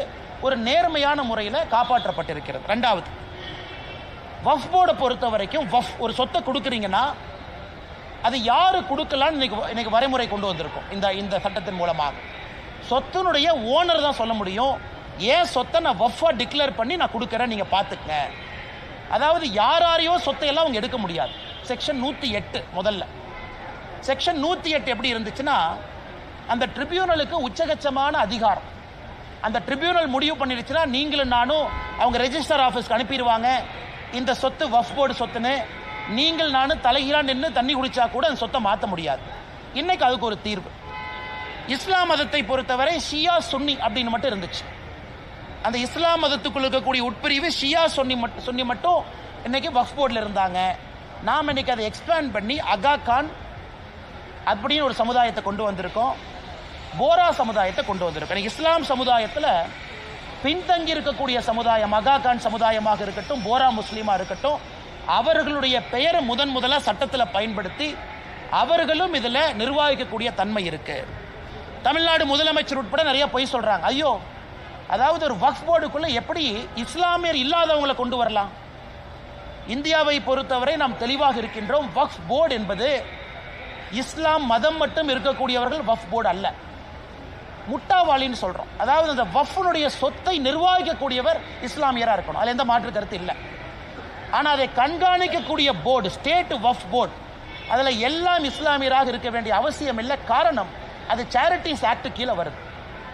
ஒரு நேர்மையான முறையில் காப்பாற்றப்பட்டிருக்கிறது. ரெண்டாவது, வக்ஃப் போர்டை பொறுத்த வரைக்கும் வக்ஃப் ஒரு சொத்தை கொடுக்குறீங்கன்னா அது யாரு கொடுக்கலான்னு இன்னைக்கு வரைமுறை கொண்டு வந்திருக்கும். இந்த சட்டத்தின் மூலமாக சொத்தினுடைய ஓனர் தான் சொல்ல முடியும், ஏன் சொத்தை நான் வக்ஃபா டிக்ளேர் பண்ணி நான் கொடுக்குறேன், நீங்கள் பார்த்துக்கங்க. அதாவது யாரையோ சொத்தையெல்லாம் அவங்க எடுக்க முடியாது. செக்ஷன் 108 முதல்ல. செக்ஷன் 108 எப்படி இருந்துச்சுன்னா, அந்த ட்ரிபியூனலுக்கு உச்சகட்சமான அதிகாரம். அந்த ட்ரிபியூனல் முடிவு பண்ணிடுச்சுன்னா நீங்களும் நானும் அவங்க ரெஜிஸ்டர் ஆஃபீஸ்க்கு அனுப்பிடுவாங்க, இந்த சொத்து வக்ஃப் போர்டு சொத்துன்னு. நீங்கள் நானும் தலைகீழாக நின்று தண்ணி குடிச்சா கூட அந்த சொத்தை மாற்ற முடியாது. இன்னைக்கு அதுக்கு ஒரு தீர்வு. இஸ்லாம் மதத்தை பொறுத்தவரை ஷியா சுன்னி அப்படின்னு மட்டும் இருந்துச்சு. அந்த இஸ்லாம் மதத்துக்குள் இருக்கக்கூடிய உட்பிரிவு ஷியா சுன்னி மட்டும் இன்னைக்கு வக்ஃப் போர்டில் இருந்தாங்க. நாம் இன்னைக்கு அதை எக்ஸ்பேண்ட் பண்ணி அகா கான் அப்படின்னு ஒரு சமுதாயத்தை கொண்டு வந்திருக்கோம், போரா சமுதாயத்தை கொண்டு வந்திருக்கோம். இஸ்லாம் சமுதாயத்தில் பின்தங்கி இருக்கக்கூடிய சமுதாயம், அகா கான் சமுதாயமாக இருக்கட்டும், போரா முஸ்லீமாக இருக்கட்டும், அவர்களுடைய பெயரை முதலாக சட்டத்தில் பயன்படுத்தி அவர்களும் இதில் நிர்வகிக்கக்கூடிய தன்மை இருக்கு. தமிழ்நாடு முதலமைச்சர் உட்பட நிறைய பொய் சொல்றாங்க. ஐயோ, அதாவது ஒரு வக்ஃப் போர்டுக்குள்ள எப்படி இஸ்லாமியர் இல்லாதவங்களை கொண்டு வரலாம்? இந்தியாவை பொறுத்தவரை நாம் தெளிவாக இருக்கின்றோம். வக்ஃப் போர்டு என்பது இஸ்லாம் மதம் மட்டும் இருக்கக்கூடியவர்கள் வக்ஃப் போர்டு அல்ல. முட்டாவாளின்னு சொல்றோம். அதாவது அந்த வக்ஃபுடைய சொத்தை நிர்வகிக்கக்கூடியவர் இஸ்லாமியரா இருக்கணும், அதுல எந்த மாற்று கருத்து இல்லை. ஆனா அதை கண்காணிக்கக்கூடிய போர்டு, ஸ்டேட் வக்ஃப் போர்டு, அதுல எல்லாம் இஸ்லாமியராக இருக்க வேண்டிய அவசியம் இல்லை. காரணம், அது சேரிட்டிஸ் ஆக்ட் கீழே வருது.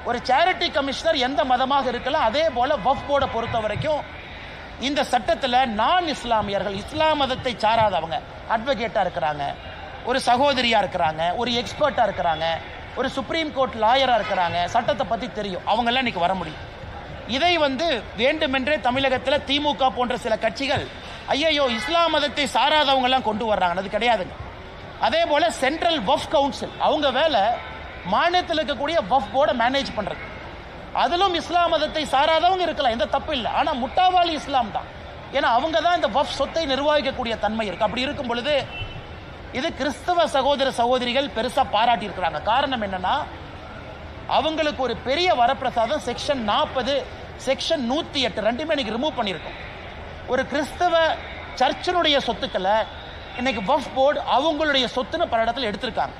ஒரு சேரிட்டி கமிஷனர் எந்த மதமாக இருக்கலாம். அதே போல வக்ஃப் போர்டை பொறுத்த வரைக்கும் இந்த சட்டத்தில் நான் இஸ்லாமியர்கள், இஸ்லாம் மதத்தை சாராதவங்க அட்வொகேட்டா இருக்கிறாங்க, ஒரு சகோதரியா இருக்கிறாங்க, ஒரு எக்ஸ்பர்ட்டா இருக்கிறாங்க, ஒரு சுப்ரீம் கோர்ட் லாயரா இருக்கிறாங்க, சட்டத்தை பத்தி தெரியும், அவங்கெல்லாம் இன்னைக்கு வர முடியும். இதை வேண்டுமென்றே தமிழகத்தில் திமுக போன்ற சில கட்சிகள் ஐயோ இஸ்லாம் மதத்தை சாராதவங்க எல்லாம் கொண்டு வர்றாங்க. அது கிடையாதுங்க. அதே போல சென்ட்ரல் வக்ஃப் கவுன்சில், அவங்க வேலை மாநிலத்தில் இருக்கக்கூடிய வக்ஃப் போர்டை மேனேஜ் பண்றது. அதிலும் இஸ்லாம் மதத்தை சாராதவங்க இருக்கலாம், எந்த தப்பு இல்லை. ஆனா முட்டாவாளி இஸ்லாம் தான். ஏன்னா அவங்க தான் இந்த வக்ஃப் சொத்தை நிர்வகிக்கக்கூடிய தன்மை இருக்கு. அப்படி இருக்கும் பொழுது இது கிறிஸ்தவ சகோதர சகோதரிகள் பெருசா பாராட்டி இருக்கிறாங்க. காரணம் என்னன்னா, அவங்களுக்கு ஒரு பெரிய வரப்பிரசாதம் செக்ஷன் 40, செக்ஷன் 108 ரெண்டுமே இன்னைக்கு ரிமூவ் பண்ணியிருக்கோம். ஒரு கிறிஸ்தவ சர்ச்சினுடைய சொத்துக்களை இன்னைக்கு வக்ஃப் போர்டு அவங்களுடைய சொத்துன்னு பல இடத்துல எடுத்திருக்காங்க.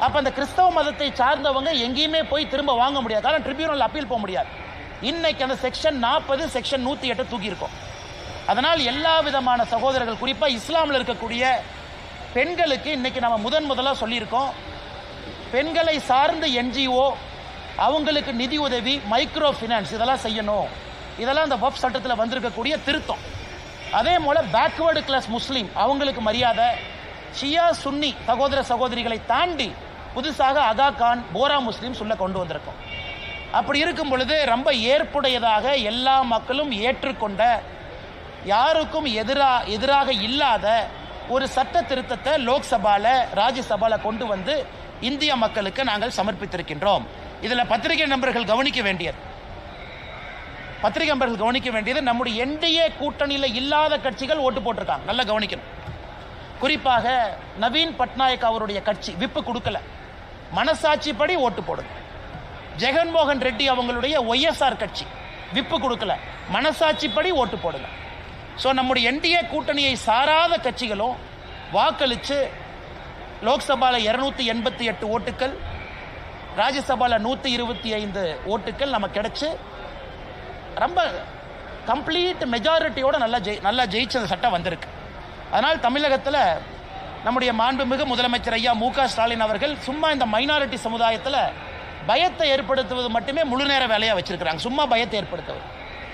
அப்ப அந்த கிறிஸ்தவ மதத்தை சார்ந்தவங்க எங்கேயுமே போய் திரும்ப வாங்க முடியாது, காரணம் ட்ரிபியூனல் அப்பீல் போக முடியாது. இன்னைக்கு அந்த செக்ஷன் 40, செக்ஷன் 108 தூக்கி இருக்கும். அதனால் எல்லா விதமான சகோதரர்கள், குறிப்பா இஸ்லாமில் இருக்கக்கூடிய பெண்களுக்கு இன்னைக்கு நம்ம முதலாக சொல்லியிருக்கோம், பெண்களை சார்ந்த என்ஜிஓ அவங்களுக்கு நிதி உதவி, மைக்ரோ ஃபினான்ஸ் இதெல்லாம் செய்யணும். இதெல்லாம் அந்த வக்ஃப் சட்டத்தில் வந்திருக்கக்கூடிய திருத்தம். அதே போல பேக்வேர்டு கிளாஸ் முஸ்லீம் அவங்களுக்கு மரியாதை, ஷியா சுன்னி சகோதர சகோதரிகளை தாண்டி புதுசாக அகா கான், போரா முஸ்லீம் சொல்ல கொண்டு வந்திருக்கோம். அப்படி இருக்கும் பொழுது ரொம்ப ஏற்புடையதாக எல்லா மக்களும் ஏற்றுக்கொண்ட, யாருக்கும் எதிராக இல்லாத ஒரு சட்ட திருத்தத்தை லோக்சபால, ராஜ்யசபால கொண்டு வந்து இந்திய மக்களுக்கு நாங்கள் சமர்ப்பித்திருக்கின்றோம். இதில் பத்திரிகை நண்பர்கள் கவனிக்க வேண்டியது நம்முடைய என்டிஏ கூட்டணியில் இல்லாத கட்சிகள் ஓட்டு போட்டிருக்காங்க. நல்லா கவனிக்கணும். குறிப்பாக நவீன் பட்நாயக் அவருடைய கட்சி விப்பு கொடுக்கல, மனசாட்சிப்படி ஓட்டு போடுங்க. ஜெகன்மோகன் ரெட்டி அவங்களுடைய ஒய்எஸ்ஆர் கட்சி விப்பு கொடுக்கல, மனசாட்சிப்படி ஓட்டு போடுங்க. ஸோ நம்முடைய என்டிஏ கூட்டணியை சாராத கட்சிகளும் வாக்களித்து லோக்சபால 288 ஓட்டுக்கள், ராஜ்யசபால 125 ஓட்டுக்கள் நமக்கு கிடைச்சு ரொம்ப கம்ப்ளீட் மெஜாரிட்டியோட நல்லா ஜெயிச்ச சட்டம் வந்திருக்கு. அதனால் தமிழகத்தில் நம்முடைய மாண்புமிகு முதலமைச்சர் ஐயா மு க ஸ்டாலின் அவர்கள் சும்மா இந்த மைனாரிட்டி சமுதாயத்தில் பயத்தை ஏற்படுத்துவது மட்டுமே முழு நேர வேலையாக வச்சிருக்கிறாங்க. சும்மா பயத்தை ஏற்படுத்துவது,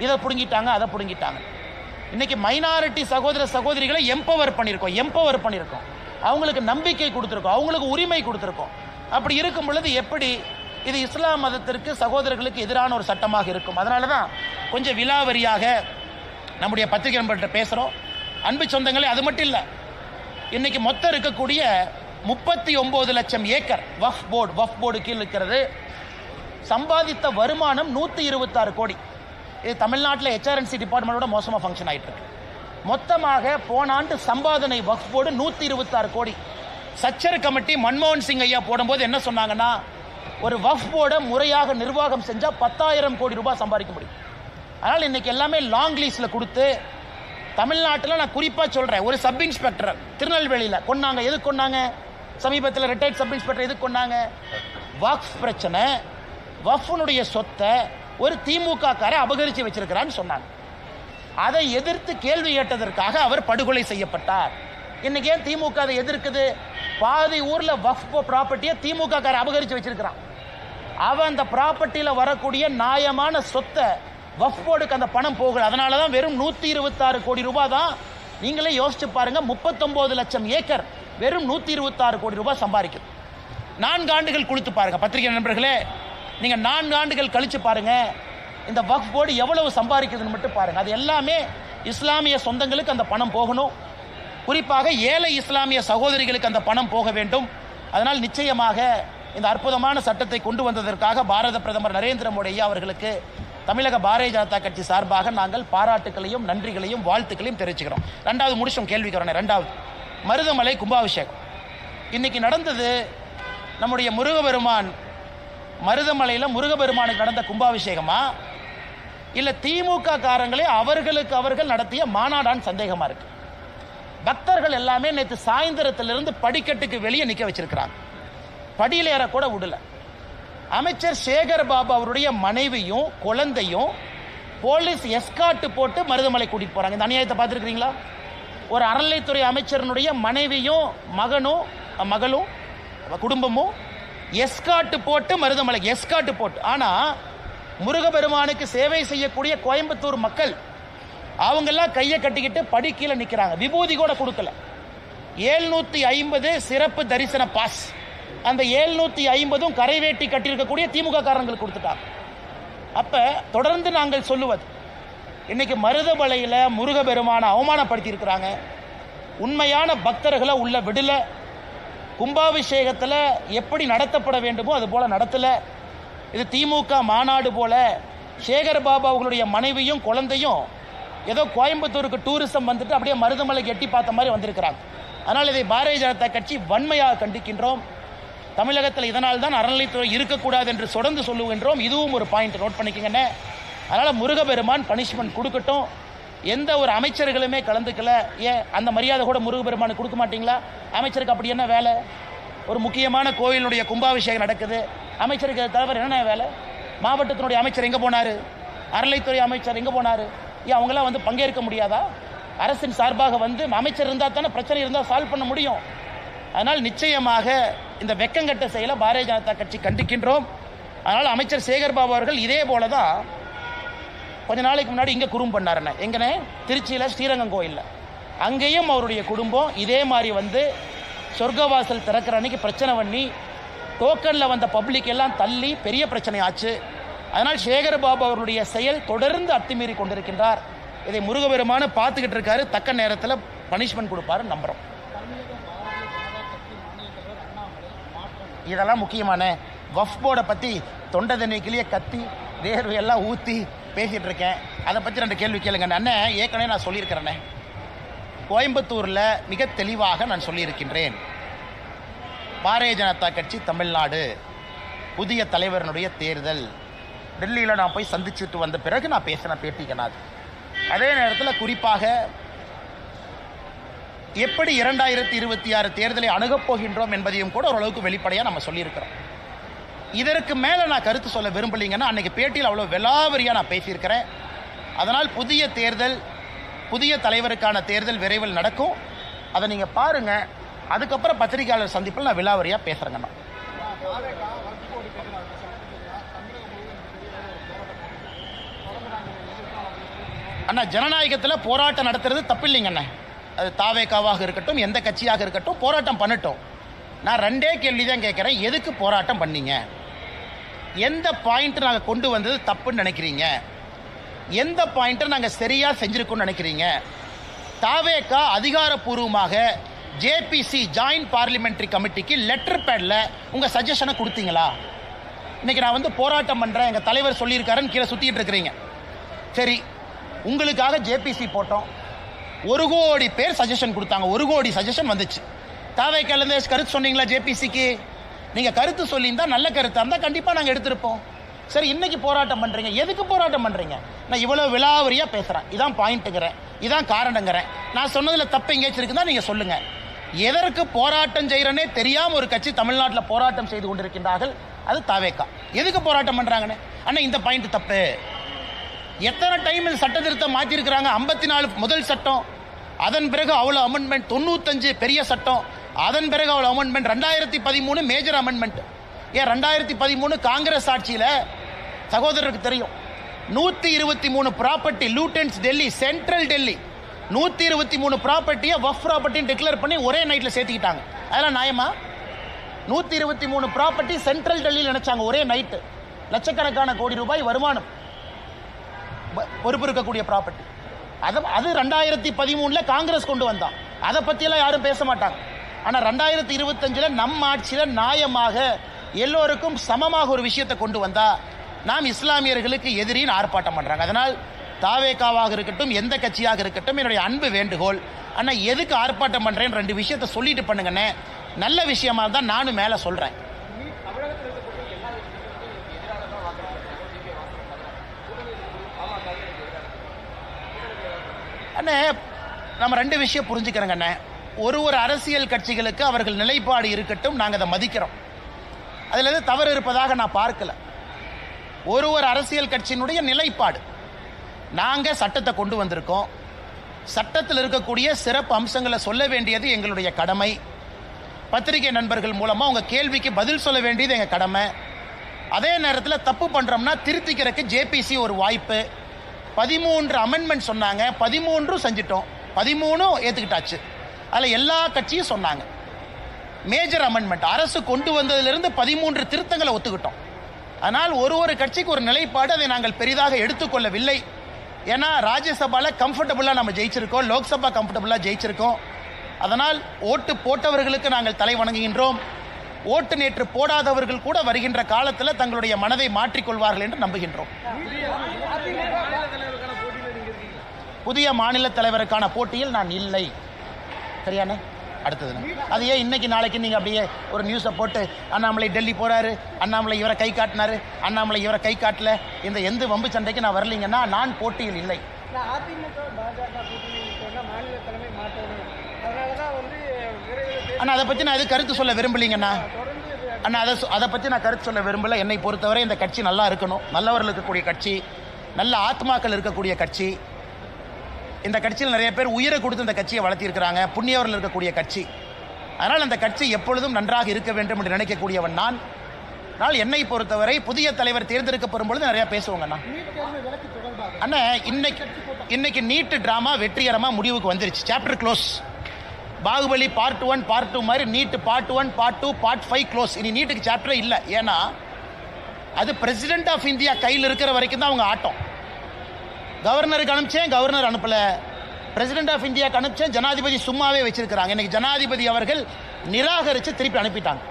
இதை பிடுங்கிட்டாங்க, அதை பிடுங்கிட்டாங்க. இன்னைக்கு மைனாரிட்டி சகோதர சகோதரிகளை எம்பவர் பண்ணியிருக்கோம், அவங்களுக்கு நம்பிக்கை கொடுத்துருக்கோம், அவங்களுக்கு உரிமை கொடுத்துருக்கோம். அப்படி இருக்கும் பொழுது எப்படி இது இஸ்லாம் மதத்திற்கு, சகோதரர்களுக்கு எதிரான ஒரு சட்டமாக இருக்கும்? அதனால தான் கொஞ்சம் விலாவரியாக நம்முடைய பத்திரிகை நண்பர்கிட்ட பேசுகிறோம். அன்பு சொந்தங்களே, அது மட்டும் இல்லை, இன்னைக்கு மொத்தம் இருக்கக்கூடிய 39 லட்சம் ஏக்கர் வக்ஃப் போர்டு கீழ் இருக்கிறது. சம்பாதித்த வருமானம் 126 கோடி. இது தமிழ்நாட்டில் HRNC டிபார்ட்மெண்டோட மோசமாக ஃபங்க்ஷன் ஆகிட்டு இருக்கு. மொத்தமாக போன ஆண்டு சம்பாதனை வக்ஃப் போர்டு 126 கோடி. சச்சர் கமிட்டி மன்மோகன் சிங் ஐயா போடும்போது என்ன சொன்னாங்கன்னா, ஒரு வக்ஃப் போர்டை முறையாக நிர்வாகம் செஞ்சால் 10,000 கோடி ரூபாய் சம்பாதிக்க முடியும். அதனால் இன்னைக்கு எல்லாமே லாங் லீஸில் கொடுத்து, தமிழ்நாட்டில் நான் குறிப்பாக சொல்கிறேன், ஒரு சப் இன்ஸ்பெக்டர் திருநெல்வேலியில் கொண்டாங்க. எதுக்கு கொண்டாங்க? சமீபத்தில் ரிட்டையர்ட் சப் இன்ஸ்பெக்டர் எதுக்கு கொண்டாங்க? வக்ஃப் பிரச்சனை, வக்ஃபுனுடைய சொத்தை ஒரு திமுக காரை அபகரித்து வச்சிருக்கிறான்னு சொன்னாங்க. அதை எதிர்த்து கேள்வி கேட்டதற்காக அவர் படுகொலை செய்யப்பட்டார். இன்னைக்கு ஏன் திமுக அதை எதிர்க்குது? பாதி ஊர்ல வக்ஃப் ப்ராப்பர்ட்டியை திமுக காரை அபகரித்து வச்சிருக்கிறான். அவன் அந்த ப்ராப்பர்ட்டியில் வரக்கூடிய நியாயமான சொத்தை வக்ஃப் போர்டுக்கு அந்த பணம் போகல. அதனால தான் வெறும் 126 கோடி ரூபாய் தான். நீங்களே யோசிச்சு பாருங்க, 39 லட்சம் ஏக்கர் வெறும் 126 கோடி ரூபாய் சம்பாதிக்குது. 4 ஆண்டுகள் கொடுத்து பாருங்க பத்திரிகை நண்பர்களே, நீங்க 4 ஆண்டுகள் கழிச்சு பாருங்க இந்த வக்ஃப் போர்டு எவ்வளவு சம்பாதிக்குதுன்னு மட்டும் பாருங்க. அது எல்லாமே இஸ்லாமிய சொந்தங்களுக்கு அந்த பணம் போகணும். குறிப்பாக ஏழை இஸ்லாமிய சகோதரிகளுக்கு அந்த பணம் போக வேண்டும். அதனால் நிச்சயமாக இந்த அற்புதமான சட்டத்தை கொண்டு வந்ததற்காக பாரத பிரதமர் நரேந்திர மோடி ஐயா அவர்களுக்கு தமிழக பாரதிய ஜனதா கட்சி சார்பாக நாங்கள் பாராட்டுகளையும் நன்றிகளையும் வாழ்த்துக்களையும் தெரிவிச்சுக்கிறோம். ரெண்டாவது முடிச்சோம் கேள்விக்கு வரேன். ரெண்டாவது மருதமலை கும்பாபிஷேகம் இன்னைக்கு நடந்தது. நம்முடைய முருகபெருமான் மருதமலையில் முருகபெருமானுக்கு நடந்த கும்பாபிஷேகமா இல்லை திமுக காரங்களே அவர்களுக்கு அவர்கள் நடத்திய மாநாடான்னு சந்தேகமா இருக்கு. பக்தர்கள் எல்லாமே நேற்று சாயந்தரத்திலிருந்து படிக்கட்டுக்கு வெளியே நிற்க வச்சிருக்கிறாங்க. படியில் ஏற கூட விடல. அமைச்சர் சேகர் பாபு அவருடைய மனைவியும் குழந்தையும் போலீஸ் எஸ்கார்ட் போட்டு மருதமலை கூட்டிட்டு போறாங்க. இந்த அநியாயத்தை பார்த்துருக்கீங்களா? ஒரு அறநிலைத்துறை அமைச்சரனுடைய மனைவியும் மகளும் குடும்பமும் எஸ்கார்ட் போட்டு மருதமலை எஸ்கார்ட் போட்டு. ஆனா முருகபெருமானுக்கு சேவை செய்யக்கூடிய கோயம்புத்தூர் மக்கள் அவங்கெல்லாம் கையை கட்டிக்கிட்டு படி கீழே நிற்கிறாங்க. விபூதி கூட கொடுக்கல. 750 சிறப்பு தரிசன பாஸ். அந்த 750 கரைவேட்டி கட்டியிருக்கக்கூடிய திமுக காரங்களுக்கு கொடுத்துட்டாங்க. அப்ப தொடர்ந்து நாங்கள் சொல்லுவது, இன்னைக்கு மருதமலையில் முருகபெருமானை அவமானப்படுத்தி இருக்கிறாங்க. உண்மையான பக்தர்களை உள்ள விடல. கும்பாபிஷேகத்தில் எப்படி நடத்தப்பட வேண்டுமோ அது போல நடத்தல. இது திமுக மாநாடு போல சேகர் பாபு அவர்களுடைய மனைவியும் குழந்தையும் ஏதோ கோயம்புத்தூருக்கு டூரிசம் வந்துட்டு அப்படியே மருதமலைக்கு எட்டி பார்த்த மாதிரி வந்திருக்கிறாங்க. அதனால் இதை பாரதிய ஜனதா கட்சி வன்மையாக கண்டிக்கின்றோம். தமிழகத்தில் இதனால் தான் அறநிலைத்துறை இருக்கக்கூடாது என்று தொடர்ந்து சொல்லுகின்றோம். இதுவும் ஒரு பாயிண்ட் நோட் பண்ணிக்கங்கண்ணே. அதனால் முருகபெருமான் பனிஷ்மெண்ட் கொடுக்கட்டும். எந்த ஒரு அமைச்சர்களுமே கலந்துக்கல. ஏன் அந்த மரியாதை கூட முருகபெருமானுக்கு கொடுக்க மாட்டீங்களா? அமைச்சருக்கு அப்படி என்ன வேலை? ஒரு முக்கியமான கோயிலுடைய கும்பாபிஷேகம் நடக்குது, அமைச்சருக்கு தவிர என்ன வேலை? மாவட்டத்தினுடைய அமைச்சர் எங்கே போனார்? அறநிலைத்துறை அமைச்சர் எங்கே போனார்? ஏன் அவங்களாம் வந்து பங்கேற்க முடியாதா? அரசின் சார்பாக வந்து அமைச்சர் இருந்தால் தானே பிரச்சனை இருந்தால் சால்வ் பண்ண முடியும். அதனால் நிச்சயமாக இந்த வெக்கங்கட்ட செயலை பாரதிய ஜனதா கட்சி கண்டிக்கின்றோம். அதனால் அமைச்சர் சேகர் பாபு அவர்கள் இதே போல தான் கொஞ்ச நாளைக்கு முன்னாடி இங்கே குறும் பண்ணாருண்ணே. எங்கண்ணே? திருச்சியில் ஸ்ரீரங்கம் கோயிலில். அங்கேயும் அவருடைய குடும்பம் இதே மாதிரி வந்து சொர்க்கவாசல் திறக்கிற அன்னைக்கு பிரச்சனை பண்ணி டோக்கனில் வந்த பப்ளிக் எல்லாம் தள்ளி பெரிய பிரச்சனை ஆச்சு. அதனால் சேகர் பாபு அவருடைய செயல் தொடர்ந்து அத்துமீறி கொண்டிருக்கின்றார். இதை முருகபெருமான பார்த்துக்கிட்டு இருக்காரு. தக்க நேரத்தில் பனிஷ்மெண்ட் கொடுப்பாரு நம்புறோம். இதெல்லாம் முக்கியமான வஃப் போர்டை பற்றி தொண்டை தண்ணிக்கிலேயே கத்தி வேர்வையெல்லாம் ஊற்றி பேசிகிட்டு இருக்கேன். அதை பற்றி 2 கேள்வி கேளுங்க. அண்ணன் ஏற்கனவே நான் சொல்லியிருக்கிறேன்னே, கோயம்புத்தூரில் மிக தெளிவாக நான் சொல்லியிருக்கின்றேன். பாரதிய ஜனதா கட்சி தமிழ்நாடு புதிய தலைவரனுடைய தேர்தல் டெல்லியில் நான் போய் சந்திச்சுட்டு வந்த பிறகு நான் பேசின பேட்டிக்கனாது. அதே நேரத்தில் குறிப்பாக எப்படி 2026 தேர்தலை அணுகப் போகின்றோம் என்பதையும் கூட ஓரளவுக்கு வெளிப்படையாக நம்ம சொல்லியிருக்கிறோம். இதற்கு மேலே நான் கருத்து சொல்ல விரும்பலைங்கன்னா அன்றைக்கி பேட்டியில் அவ்வளோ விலாவரியாக நான் பேசியிருக்கிறேன். அதனால் புதிய தேர்தல், புதிய தலைவருக்கான தேர்தல் விரைவில் நடக்கும். அதை நீங்கள் பாருங்கள். அதுக்கப்புறம் பத்திரிகையாளர் சந்திப்பில் நான் விலாவரியாக பேசுகிறேங்கண்ணா. அண்ணா, ஜனநாயகத்தில் போராட்டம் நடத்துறது தப்பு இல்லைங்கண்ணே. அது தாவேகாவாக இருக்கட்டும், எந்த கட்சியாக இருக்கட்டும், போராட்டம் பண்ணட்டும். நான் 2 கேள்வி தான் கேட்குறேன். எதுக்கு போராட்டம் பண்ணீங்க? எந்த பாயிண்ட் நாங்கள் கொண்டு வந்தது தப்புன்னு நினைக்கிறீங்க? எந்த பாயிண்ட்டை நாங்கள் சரியாக செஞ்சுருக்கோன்னு நினைக்கிறீங்க? தாவேகா அதிகாரப்பூர்வமாக ஜேபிசி ஜாயின்ட் பார்லிமெண்ட்ரி கமிட்டிக்கு லெட்டர் பேடில் உங்கள் சஜஷனை கொடுத்தீங்களா? இன்றைக்கி நான் வந்து போராட்டம் பண்ணுறேன், எங்கள் தலைவர் சொல்லியிருக்காருன்னு கீழே சுற்றிட்டு இருக்கிறீங்க. சரி, உங்களுக்காக ஜேபிசி போட்டோம். 1 கோடி பேர் சஜஷன் கொடுத்தாங்க. 1 கோடி சஜஷன் வந்துச்சு. தாவேக்காலேருந்து கருத்து சொன்னீங்களா ஜேபிசிக்கு? நீங்கள் கருத்து சொல்லியிருந்தா நல்ல கருத்தாக இருந்தால் கண்டிப்பாக நாங்கள் எடுத்திருப்போம். சரி, இன்னைக்கு போராட்டம் பண்ணுறீங்க. எதுக்கு போராட்டம் பண்ணுறீங்க? நான் இவ்வளோ விலாவரியாக பேசுகிறேன். இதான் பாயிண்ட்டுங்கிறேன், இதான் காரணங்கிறேன். நான் சொன்னதில் தப்பு எங்கேயாச்சும் இருக்குன்னா நீங்கள் சொல்லுங்கள். எதற்கு போராட்டம் செய்கிறேன்னே தெரியாமல் ஒரு கட்சி தமிழ்நாட்டில் போராட்டம் செய்து கொண்டிருக்கின்றார்கள். அது தாவேக்கா. எதுக்கு போராட்டம் பண்ணுறாங்கன்னு அண்ணா இந்த பாயிண்ட் தப்பு. எத்தனை டைம் சட்ட திருத்தம் மாற்றிருக்கிறாங்க? 54 முதல் சட்டம், அதன் பிறகு அவ்வளோ அமெண்ட்மெண்ட், 95 பெரிய சட்டம், அதன் பிறகு அவ்வளோ அமெண்ட்மெண்ட், 2013 மேஜர் அமெண்ட்மெண்ட். ஏன் 2013 காங்கிரஸ் ஆட்சியில் சகோதரருக்கு தெரியும், 123 ப்ராப்பர்ட்டி லூட்டன்ஸ் டெல்லி, சென்ட்ரல் டெல்லி 123 ப்ராப்பர்ட்டியை வஃப் ப்ராப்பர்ட்டின்னு டிக்ளேர் பண்ணி ஒரே நைட்டில் சேர்த்துக்கிட்டாங்க. அதெல்லாம் நியாயமா? 123 ப்ராப்பர்ட்டி சென்ட்ரல் டெல்லியில் நினைச்சாங்க ஒரே நைட்டு. லட்சக்கணக்கான கோடி ரூபாய் வருமானம் பொறுப்பு இருக்கக்கூடிய ப்ராப்பர்ட்டி. அது 2013 காங்கிரஸ் கொண்டு வந்தான். அதை பற்றியெல்லாம் யாரும் பேச மாட்டாங்க. ஆனால் 2025 நம்ம ஆட்சியில் நியாயமாக எல்லோருக்கும் சமமாக ஒரு விஷயத்தை கொண்டு வந்தா நாம் இஸ்லாமியர்களுக்கு எதிரின்னு ஆர்ப்பாட்டம் பண்ணுறாங்க. அதனால் தாவேகாவாக இருக்கட்டும், எந்த கட்சியாக இருக்கட்டும், என்னுடைய அன்பு வேண்டுகோள், ஆனால் எதுக்கு ஆர்ப்பாட்டம் பண்ணுறேன்னு 2 விஷயத்தை சொல்லிட்டு பண்ணுங்கண்ணே. நல்ல விஷயமா தான் நானும் மேலே சொல்கிறேன். அண்ணே, நம்ம 2 விஷயம் புரிஞ்சுக்கிறோங்க அண்ணே. ஒரு அரசியல் கட்சிகளுக்கு அவர்கள் நிலைப்பாடு இருக்கட்டும், நாங்கள் அதை மதிக்கிறோம். அதில் எது தவறு இருப்பதாக நான் பார்க்கல. ஒரு அரசியல் கட்சியினுடைய நிலைப்பாடு, நாங்கள் சட்டத்தை கொண்டு வந்திருக்கோம், சட்டத்தில் இருக்கக்கூடிய சிறப்பு அம்சங்களை சொல்ல வேண்டியது எங்களுடைய கடமை. பத்திரிகை நண்பர்கள் மூலமாக உங்கள் கேள்விக்கு பதில் சொல்ல வேண்டியது எங்கள் கடமை. அதே நேரத்தில் தப்பு பண்ணுறோம்னா திருத்திக்கிறதுக்கு ஜேபிசி ஒரு வாய்ப்பு. 13 அமெண்ட்மெண்ட் சொன்னாங்க, 13 செஞ்சிட்டோம், 13 ஏற்றுக்கிட்டாச்சு. அதில் எல்லா கட்சியும் சொன்னாங்க. மேஜர் அமெண்ட்மெண்ட் அரசு கொண்டு வந்ததிலிருந்து 13 திருத்தங்களை ஒத்துக்கிட்டோம். ஆனால் ஒரு கட்சிக்கு ஒரு நிலைப்பாடு, அதை நாங்கள் பெரிதாக எடுத்துக்கொள்ளவில்லை. ஏன்னா ராஜ்யசபாவில் கம்ஃபர்டபுளாக நம்ம ஜெயிச்சிருக்கோம், லோக்சபா கம்ஃபர்டபுளாக ஜெயிச்சிருக்கோம். அதனால் ஓட்டு போட்டவர்களுக்கு நாங்கள் தலை வணங்குகின்றோம். ஓட்டு நேற்று போடாதவர்கள் கூட வருகின்ற காலத்தில் தங்களுடைய மனதை மாற்றிக்கொள்வார்கள் என்று நம்புகின்றோம். புதிய மாநில தலைவருக்கான போட்டியில் நான் இல்லை. சரியானே? அடுத்தது அது ஏன் இன்னைக்கு நாளைக்கு நீங்கள் அப்படியே ஒரு நியூஸை போட்டு அண்ணாமலை டெல்லி போகிறாரு, அண்ணாமலை இவரை கை காட்டினாரு, அண்ணாமலை இவரை கை காட்டல, இந்த எந்த வம்பு சண்டைக்கு நான் வரலீங்கன்னா நான் போட்டியில் இல்லை. அண்ணா அதை பற்றி நான் எது கருத்து சொல்ல விரும்பலீங்கண்ணா. அண்ணா அதை பற்றி நான் கருத்து சொல்ல விரும்பல. என்னை பொறுத்தவரை இந்த கட்சி நல்லா இருக்கணும், நல்லவர்கள் இருக்கக்கூடிய கட்சி, நல்ல ஆத்மாக்கள் இருக்கக்கூடிய கட்சி. இந்த கட்சியில் நிறைய பேர் உயிரை கொடுத்து இந்த கட்சியை வளர்த்திருக்கிறாங்க, புண்ணியவர்கள் இருக்கக்கூடிய கட்சி. அதனால் அந்த கட்சி எப்பொழுதும் நன்றாக இருக்க வேண்டும் என்று நினைக்கக்கூடியவன் நான். ஆனால் என்னை பொறுத்தவரை புதிய தலைவர் தேர்ந்தெடுக்கப்படும் பொழுது நிறையா பேசுவோங்கண்ணா. அண்ணா இன்னைக்கு நீட்டு டிராமா வெற்றிகரமாக முடிவுக்கு வந்துருச்சு. Chapter close. Baahubali part 1 part 2 மாதிரி நீட்டு பார்ட் 1 பார்ட் 2 பார்ட் 5 க்ளோஸ். இனி நீட்டுக்கு சாப்டரே இல்லை. ஏன்னா அது பிரசிடென்ட் ஆஃப் இந்தியா கையில் இருக்கிற வரைக்கும் தான் அவங்க ஆட்டம். கவர்னருக்கு அனுப்பிச்சேன், கவர்னர் அனுப்பல. பிரசிடென்ட் ஆஃப் இந்தியாவுக்கு அனுப்பிச்சேன், ஜனாதிபதி சும்மாவே வச்சிருக்கிறாங்க. இன்னைக்கு ஜனாதிபதி அவர்கள் நிராகரித்து திருப்பி அனுப்பிட்டாங்க.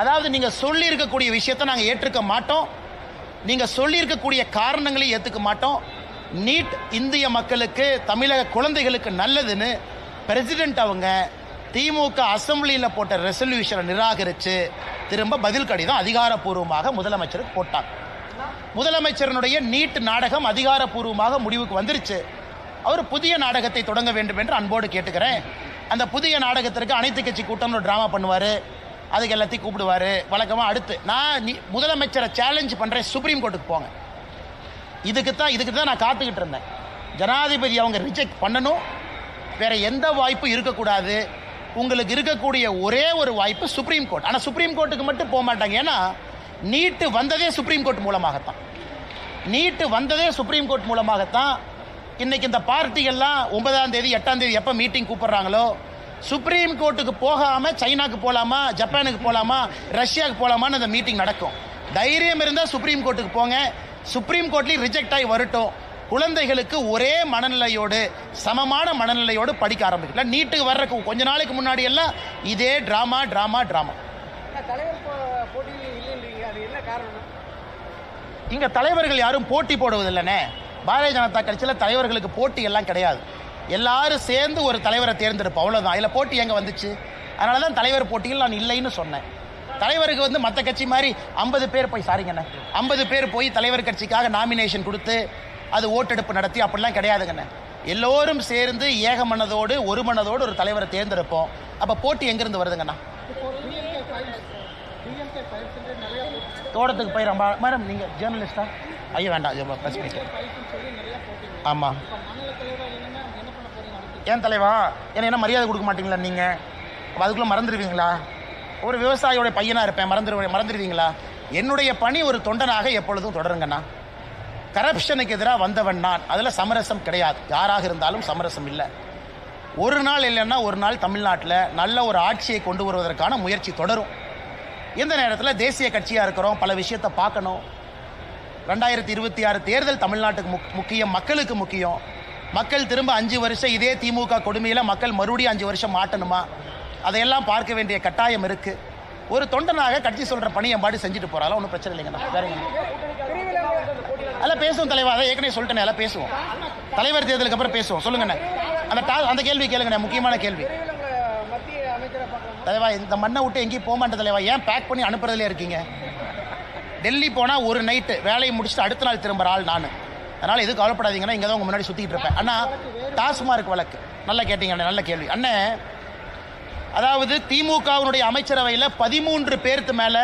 அதாவது நீங்கள் சொல்லி இருக்கக்கூடிய விஷயத்தை நாங்கள் ஏற்றுக்க மாட்டோம், நீங்கள் சொல்லி இருக்கக்கூடிய காரணங்களையும் ஏற்றுக்க மாட்டோம். நீட் இந்திய மக்களுக்கு, தமிழக குழந்தைகளுக்கு நல்லதுன்னு பிரசிடென்ட் அவங்க திமுக அசம்பிளியில் போட்ட ரெசல்யூஷனை நிராகரித்து திரும்ப பதில் கடிதம் அதிகாரப்பூர்வமாக முதலமைச்சருக்கு போட்டாங்க. முதலமைச்சரனுடைய நீட் நாடகம் அதிகாரப்பூர்வமாக முடிவுக்கு வந்துருச்சு. அவர் புதிய நாடகத்தை தொடங்க வேண்டும் என்று அன்போடு கேட்டுக்கிறேன். அந்த புதிய நாடகத்திற்கு அனைத்து கட்சி கூட்டம் ஒரு ட்ராமா பண்ணுவார், அதுக்கு எல்லாத்தையும் கூப்பிடுவார் வழக்கமாக. அடுத்து நான் முதலமைச்சரை சேலஞ்ச் பண்ணுறேன், சுப்ரீம் கோர்ட்டுக்கு போங்க. இதுக்கு தான் நான் காத்துக்கிட்டு இருந்தேன். ஜனாதிபதி அவங்க ரிஜெக்ட் பண்ணணும், வேற எந்த வாய்ப்பும் இருக்கக்கூடாது. உங்களுக்கு இருக்கக்கூடிய ஒரே ஒரு வாய்ப்பு சுப்ரீம் கோர்ட். ஆனால் சுப்ரீம் கோர்ட்டுக்கு மட்டும் போக மாட்டாங்க. ஏன்னா நீட்டு வந்ததே சுப்ரீம் கோர்ட் மூலமாகத்தான். இன்னைக்கு இந்த பார்ட்டிகள்லாம் 9ஆம் தேதி 8ஆம் தேதி எப்போ மீட்டிங் கூப்பிடுறாங்களோ, சுப்ரீம் கோர்ட்டுக்கு போகாமல் சைனாக்கு போகலாமா, ஜப்பானுக்கு போகலாமா, ரஷ்யாவுக்கு போகலாமான்னு அந்த மீட்டிங் நடக்கும். தைரியம் இருந்தால் சுப்ரீம் கோர்ட்டுக்கு போங்க. சுப்ரீம் கோர்ட்லேயும் ரிஜெக்ட் ஆகி வரட்டும். குழந்தைகளுக்கு ஒரே மனநிலையோடு, சமமான மனநிலையோடு படிக்க ஆரம்பிக்கல. நீட்டுக்கு வர்றதுக்கு கொஞ்ச நாளைக்கு முன்னாடி எல்லாம் இதே ட்ராமா. இங்க தலைவர்கள் யாரும் போட்டி போடுவதில்லைனே. பாரதிய ஜனதா கட்சியில் தலைவர்களுக்கு போட்டி எல்லாம் கிடையாது. எல்லாரும் சேர்ந்து ஒரு தலைவரை தேர்ந்தெடுப்போம், அவ்வளோதான். இதில் போட்டி எங்கே வந்துச்சு? அதனால தான் தலைவர் போட்டியில் நான் இல்லைன்னு சொன்னேன். தலைவருக்கு மற்ற கட்சி மாதிரி 50 பேர் போய் 50 பேர் போய் தலைவர் கட்சிக்காக நாமினேஷன் கொடுத்து அது ஓட்டெடுப்பு நடத்தி அப்படிலாம் கிடையாதுங்கண்ணே. எல்லோரும் சேர்ந்து ஏக மனதோடு ஒரு மனதோடு ஒரு தலைவரை தேர்ந்தெடுப்போம். அப்போ போட்டி எங்கேருந்து வருதுங்கண்ணா? தோட்டத்துக்கு போய் மேடம் நீங்கள் ஜேர்னலிஸ்டா? ஐயோ வேண்டாம், ப்ரெஸ் மீட். ஆமாம், ஏன் தலைவா என்ன மரியாதை கொடுக்க மாட்டீங்களா நீங்கள்? அதுக்குள்ளே மறந்துடுவீங்களா? ஒரு விவசாயியோட பையனாக இருப்பேன், மறந்துடுவீங்களா? என்னுடைய பணி ஒரு தொண்டனாக எப்பொழுதும் தொடருங்கண்ணா. கரப்ஷனுக்கு எதிராக வந்தவன் நான். அதில் சமரசம் கிடையாது, யாராக இருந்தாலும் சமரசம் இல்லை. ஒரு நாள் இல்லைன்னா ஒரு நாள் தமிழ்நாட்டில் நல்ல ஒரு ஆட்சியை கொண்டு வருவதற்கான முயற்சி தொடரும். இந்த நேரத்தில் தேசிய கட்சியாக இருக்கிறோம், பல விஷயத்தை பார்க்கணும். 2026 தேர்தல் தமிழ்நாட்டுக்கு முக்கியம், மக்களுக்கு முக்கியம். மக்கள் திரும்ப 5 வருஷம் இதே திமுக கொடுமையில் மக்கள் மறுபடியும் 5 வருஷம் மாட்டணுமா? அதையெல்லாம் பார்க்க வேண்டிய கட்டாயம் இருக்குது. ஒரு தொண்டனாக கட்சி சொல்கிற பணியை பாடி செஞ்சுட்டு போகிறாலும் ஒன்றும் பிரச்சனை இல்லைங்கண்ணா. வேறங்க அதெல்லாம் பேசுவோம் தலைவா, அதை ஏற்கனவே சொல்லிட்டேன், எல்லாம் பேசுவோம். தலைவர் தேர்தலுக்கு அப்புறம் பேசுவோம். சொல்லுங்கண்ணே, அந்த கேள்வி கேளுங்கண்ணே, முக்கியமான கேள்வி. தலைவா, இந்த மண்ணை விட்டு எங்கேயும் போக மாட்டேன் தலைவா. ஏன் பேக் பண்ணி அனுப்புறதுலே இருக்கீங்க? டெல்லி போனால் ஒரு நைட்டு வேலையை முடிச்சுட்டு அடுத்த நாள் திரும்புகிற ஆள் நான். அதனால் எதுவும் கவலைப்படாதீங்கன்னா இங்கே தான் உங்கள் முன்னாடி சுற்றிக்கிட்டு இருப்பேன். அண்ணா, டாஸ்மார்க் வழக்கு நல்லா கேட்டீங்க, நல்ல கேள்வி அண்ணே. அதாவது திமுகவினுடைய அமைச்சரவையில் 13 பேருக்கு மேலே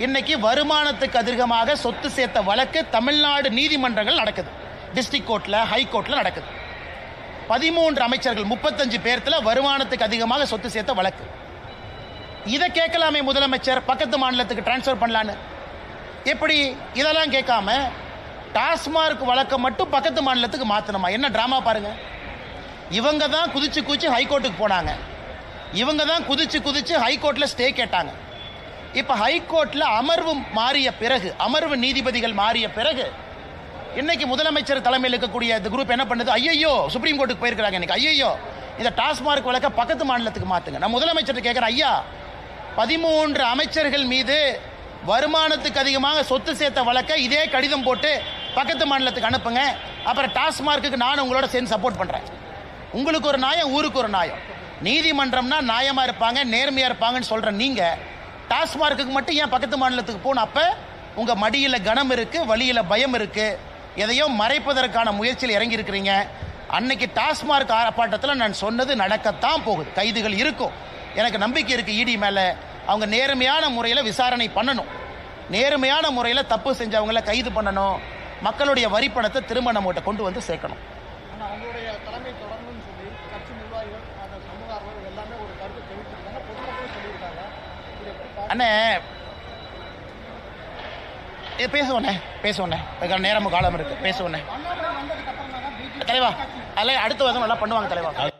இன்னைக்கு வருமானத்துக்கு அதிகமாக சொத்து சேர்த்த வழக்கு தமிழ்நாடு நீதிமன்றங்கள் நடக்குது. டிஸ்ட்ரிக்ட் கோர்ட்டில், ஹைகோர்ட்டில் நடக்குது. 13 அமைச்சர்கள் 35 பேர்த்துல வருமானத்துக்கு அதிகமாக சொத்து சேர்த்த வழக்கு. இதை கேட்கலாமே முதலமைச்சர், பக்கத்து மாநிலத்துக்கு டிரான்ஸ்ஃபர் பண்ணலான்னு. எப்படி இதெல்லாம் கேட்காம டாஸ்மார்க் வழக்கை மட்டும் பக்கத்து மாநிலத்துக்கு மாற்றணுமா? என்ன டிராமா பாருங்க. இவங்க தான் குதிச்சு ஹைகோர்ட்டுக்கு போனாங்க. இவங்க தான் குதிச்சு ஹைகோர்ட்டில் ஸ்டே கேட்டாங்க. இப்போ ஹைகோர்ட்டில் அமர்வு மாறிய பிறகு, அமர்வு நீதிபதிகள் மாறிய பிறகு இன்னைக்கு முதலமைச்சர் தலைமையில் இருக்கக்கூடிய இந்த குரூப் என்ன பண்ணுது? ஐயோ, சுப்ரீம் கோர்ட்டுக்கு போயிருக்கிறாங்க இன்னைக்கு. ஐயோ, இந்த டாஸ்மார்க் வழக்கை பக்கத்து மாநிலத்துக்கு மாற்றுங்க. நான் முதலமைச்சர் கேட்குறேன், ஐயா 13 அமைச்சர்கள் மீது வருமானத்துக்கு அதிகமாக சொத்து சேர்த்த வழக்கை இதே கடிதம் போட்டு பக்கத்து மாநிலத்துக்கு அனுப்புங்க. அப்புறம் டாஸ்மார்க்குக்கு நான் உங்களோட சேர்ந்து சப்போர்ட் பண்ணுறேன். உங்களுக்கு ஒரு நியாயம், ஊருக்கு ஒரு நியாயம். நீதிமன்றம்னா நியாயமாக இருப்பாங்க, நேர்மையாக இருப்பாங்கன்னு சொல்கிற நீங்கள் டாஸ்மார்க்குக்கு மட்டும் ஏன் பக்கத்து மாநிலத்துக்கு போகணும்? அப்போ உங்கள் மடியில் கனம் இருக்குது, வழியில் பயம் இருக்குது, எதையோ மறைப்பதற்கான முயற்சியில் இறங்கி இருக்கிறீங்க. அன்னைக்கு டாஸ்மார்க் ஆர்ப்பாட்டத்தில் நான் சொன்னது நடக்கத்தான் போகுது. கைதுகள் இருக்கும், எனக்கு நம்பிக்கை இருக்குது. இடி மேலே அவங்க நேர்மையான முறையில் விசாரணை பண்ணணும், நேர்மையான முறையில் தப்பு செஞ்சவங்களை கைது பண்ணணும், மக்களுடைய வரி பணத்தை திரும்ப நம்மகிட்ட கொண்டு வந்து சேர்க்கணும். அண்ணே பேசுவோண்ணே அதுக்கான நேரமும் காலம் இருக்கு, பேசுவோண்ணே தலைவா. அதில் அடுத்த வருஷம் நல்லா பண்ணுவாங்க தலைவா.